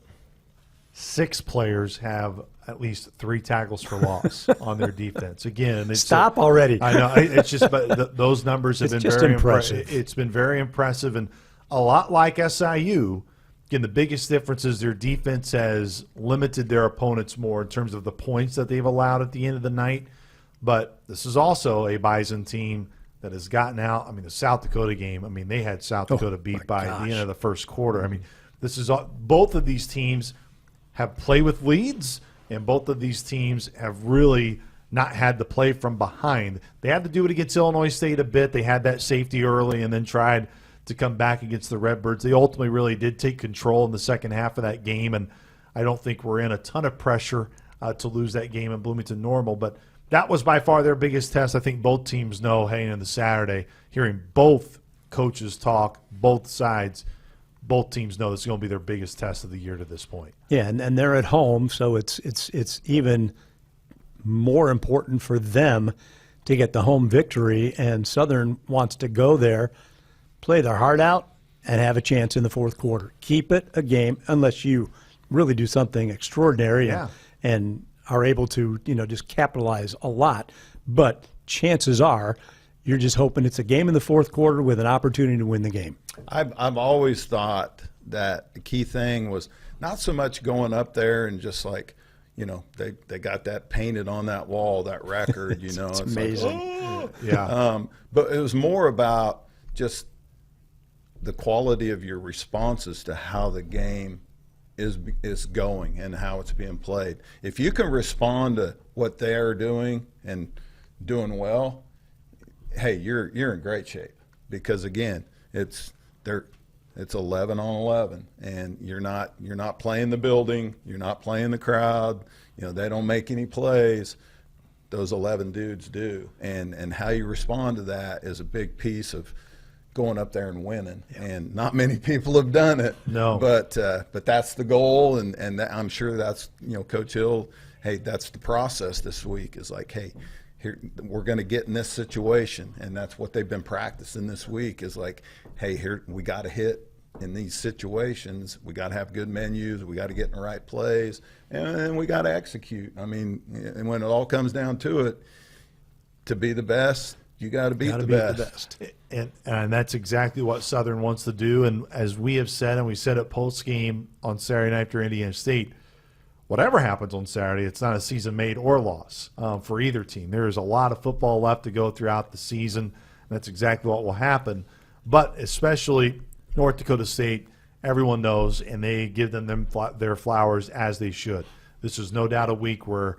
6 players have at least 3 tackles for loss on their defense. Again, stop already. I know it's just, but those numbers have been very impressive. It's been very impressive, and a lot like SIU. Again, the biggest difference is their defense has limited their opponents more in terms of the points that they've allowed at the end of the night. But this is also a Bison team that has gotten out. I mean, the South Dakota game, I mean, they had South Dakota beat by the end of the first quarter. I mean, this is both of these teams have played with leads, and both of these teams have really not had to play from behind. They had to do it against Illinois State a bit. They had that safety early and then tried to come back against the Redbirds. They ultimately really did take control in the second half of that game, and I don't think we're in a ton of pressure to lose that game in Bloomington Normal, but that was by far their biggest test. I think both teams know heading into Saturday, hearing both coaches talk, both sides, both teams know this is going to be their biggest test of the year to this point. Yeah, and they're at home, so it's even more important for them to get the home victory, and Southern wants to go there, play their heart out, and have a chance in the fourth quarter. Keep it a game unless you really do something extraordinary and are able to, just capitalize a lot. But chances are you're just hoping it's a game in the fourth quarter with an opportunity to win the game. I've always thought that the key thing was not so much going up there and just like, they got that painted on that wall, that record, it's amazing. Like, yeah. But it was more about just the quality of your responses to how the game is going and how it's being played. If you can respond to what they're doing and doing well, hey, you're in great shape, because again, it's 11 on 11, and you're not playing the building, you're not playing the crowd. They don't make any plays. Those 11 dudes do, and how you respond to that is a big piece of going up there and winning. And not many people have done it. No, but that's the goal, and I'm sure that's Coach Hill. Hey, that's the process this week. Is like, hey, here we're going to get in this situation, and that's what they've been practicing this week. Is like, hey, here we got to hit in these situations. We got to have good menus. We got to get in the right plays, and we got to execute. I mean, and when it all comes down to it, to be the best, you got to beat the best. And that's exactly what Southern wants to do. And as we have said, and we said it post game on Saturday night after Indiana State, whatever happens on Saturday, it's not a season made or loss for either team. There is a lot of football left to go throughout the season. And that's exactly what will happen. But especially North Dakota State, everyone knows, and they give them their flowers as they should. This is no doubt a week where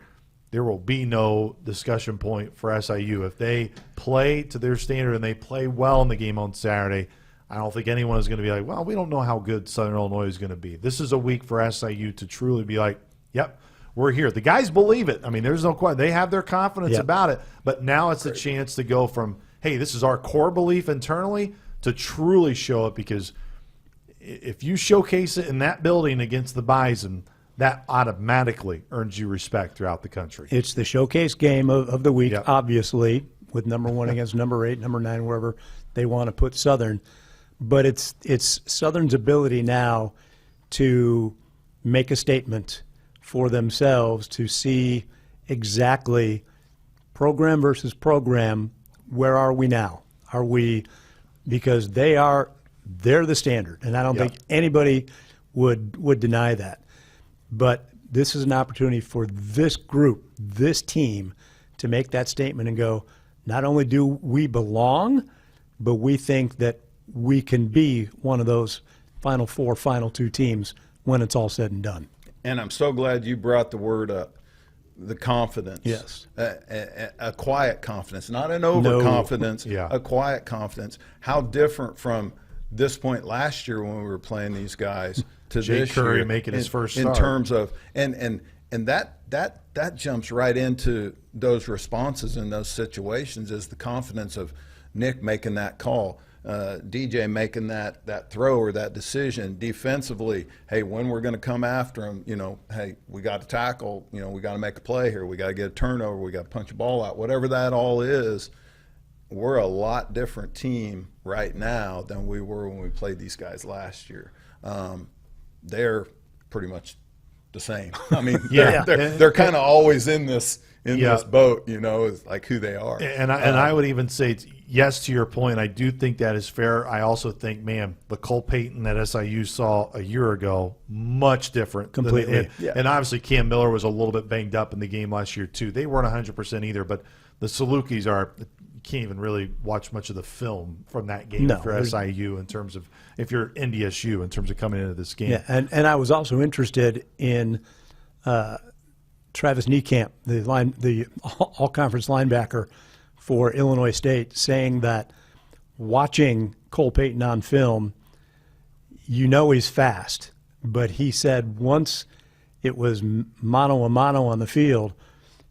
there will be no discussion point for SIU. If they play to their standard and they play well in the game on Saturday, I don't think anyone is going to be like, well, we don't know how good Southern Illinois is going to be. This is a week for SIU to truly be like, yep, we're here. The guys believe it. I mean, there's no question. They have their confidence about it. But now it's a chance to go from, hey, this is our core belief internally, to truly show it, because if you showcase it in that building against the Bison, that automatically earns you respect throughout the country. It's the showcase game of the week, obviously, with number 1 against number 8, number 9, wherever they want to put Southern. But it's Southern's ability now to make a statement for themselves, to see exactly program versus program, where are we now? Are we, because they're the standard, and I don't think anybody would deny that. But this is an opportunity for this group, this team, to make that statement and go, not only do we belong, but we think that we can be one of those Final Four, Final 2 teams when it's all said and done. And I'm so glad you brought the word up, the confidence. Yes. A quiet confidence, not an overconfidence, a quiet confidence. How different from this point last year when we were playing these guys to Jay this Curry year making his first start. in terms of and that jumps right into those responses in those situations, is the confidence of Nick making that call, DJ making that throw or that decision defensively. Hey, when we're going to come after him, hey, we got to tackle, we got to make a play here, we got to get a turnover, we got to punch a ball out, whatever that all is. We're a lot different team right now than we were when we played these guys last year. They're pretty much the same. I mean, they're kind of always in this boat, is like who they are. And I would even say, yes, to your point, I do think that is fair. I also think, man, the Cole Payton that SIU saw a year ago, much different. Completely. And obviously Cam Miller was a little bit banged up in the game last year too. They weren't 100% either, but the Salukis are you can't even really watch much of the film from that game for SIU in terms of if you're NDSU in terms of coming into this game. Yeah, and I was also interested in Travis Niekamp, the all-conference linebacker for Illinois State, saying that watching Cole Payton on film, he's fast. But he said once it was mano a mano on the field,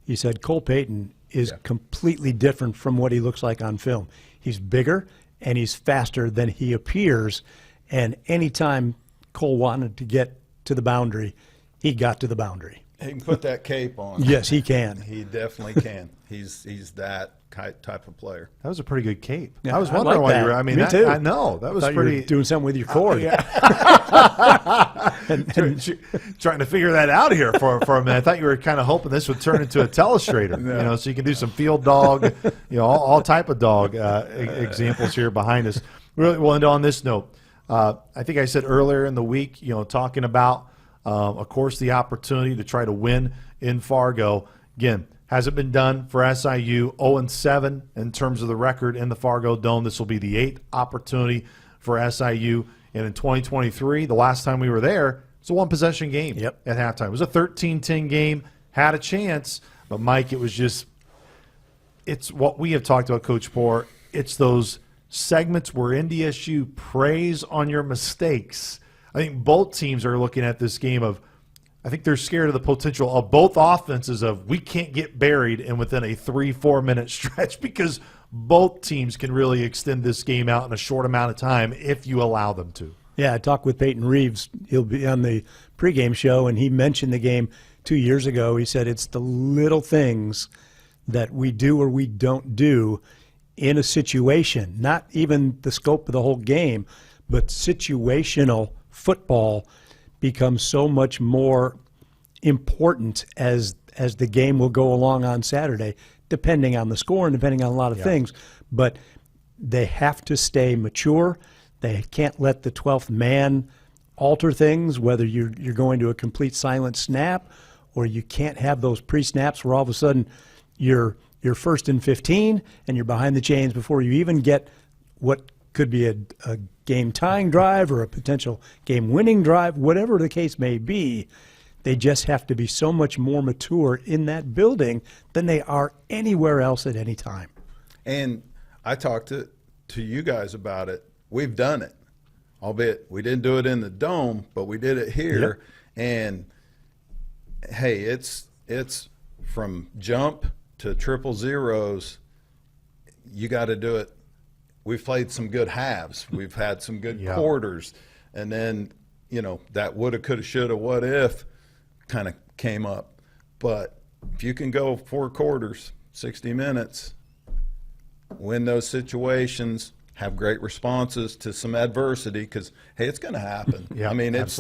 he said Cole Payton is completely different from what he looks like on film. He's bigger and he's faster than he appears. And anytime Cole wanted to get to the boundary, he got to the boundary. He can put that cape on. Yes, he can. He definitely can. He's that type of player. That was a pretty good cape. Yeah, I was wondering why you were. I mean, Me too. I know that was Thought pretty. You were doing something with your cord. Trying to figure that out here for a minute. I thought you were kind of hoping this would turn into a telestrator, so you can do some field dog, all type of dog examples here behind us. Really, we'll end on this note. I think I said earlier in the week, talking about, of course, the opportunity to try to win in Fargo. Again, hasn't been done for SIU. 0-7 in terms of the record in the Fargo Dome. This will be the 8th opportunity for SIU. And in 2023, the last time we were there, it's a one-possession game at halftime. It was a 13-10 game, had a chance, but, Mike, it's what we have talked about, Coach Poore. It's those segments where NDSU preys on your mistakes. I think both teams are looking at this game of, I think they're scared of the potential of both offenses of we can't get buried in within a 3-4 minute stretch because both teams can really extend this game out in a short amount of time if you allow them to. Yeah, I talked with Peyton Reeves. He'll be on the pregame show, and he mentioned the game 2 years ago. He said it's the little things that we do or we don't do in a situation, not even the scope of the whole game, but situational football becomes so much more important as the game will go along on Saturday, depending on the score and depending on a lot of things. But they have to stay mature. They can't let the 12th man alter things, whether you're going to a complete silent snap or you can't have those pre-snaps where all of a sudden you're 1st and 15 and you're behind the chains before you even get what could be a game-tying drive or a potential game-winning drive, whatever the case may be. They just have to be so much more mature in that building than they are anywhere else at any time. And I talked to you guys about it. We've done it, albeit we didn't do it in the Dome, but we did it here. Yep. And, hey, it's from jump to 000s. You got to do it. We've played some good halves. We've had some good quarters. And then, that woulda, coulda, shoulda, what if kind of came up. But if you can go 4 quarters, 60 minutes, win those situations, have great responses to some adversity, because, hey, it's going to happen. I mean, that's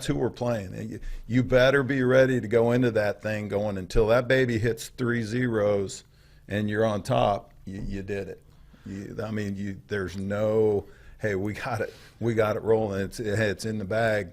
who we're playing. You better be ready to go into that thing going until that baby hits 3 zeros and you're on top, you did it. There's no, hey, we got it rolling. It's in the bag.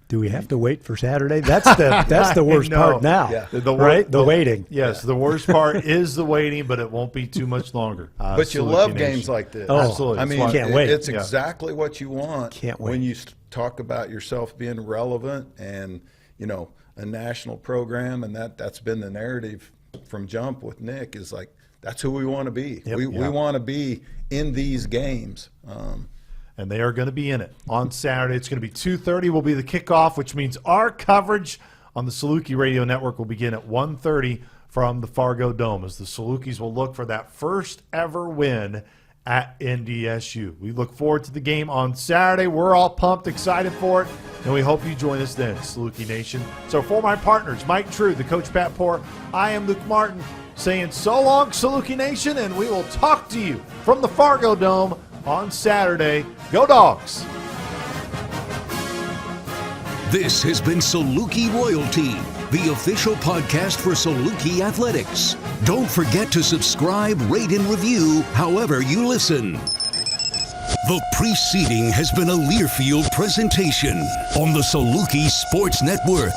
Do we have to wait for Saturday? That's the worst part now, right? The waiting. Yes, the worst part is the waiting, but it won't be too much longer. But you love games like this. Oh, absolutely. Can't wait. It's exactly what you want. Can't wait. When you talk about yourself being relevant and, a national program, and that's been the narrative from jump with Nick, is like, that's who we want to be. Yep. We want to be in these games. And they are going to be in it on Saturday. It's going to be 2:30 will be the kickoff, which means our coverage on the Saluki Radio Network will begin at 1:30 from the Fargo Dome, as the Salukis will look for that first ever win at NDSU. We look forward to the game on Saturday. We're all pumped, excited for it, and we hope you join us then, Saluki Nation. So for my partners, Mike True, the Coach Pat Poore, I am Luke Martin, saying so long, Saluki Nation, and we will talk to you from the Fargo Dome on Saturday. Go Dogs! This has been Saluki Royalty, the official podcast for Saluki Athletics. Don't forget to subscribe, rate, and review however you listen. The preceding has been a Learfield presentation on the Saluki Sports Network.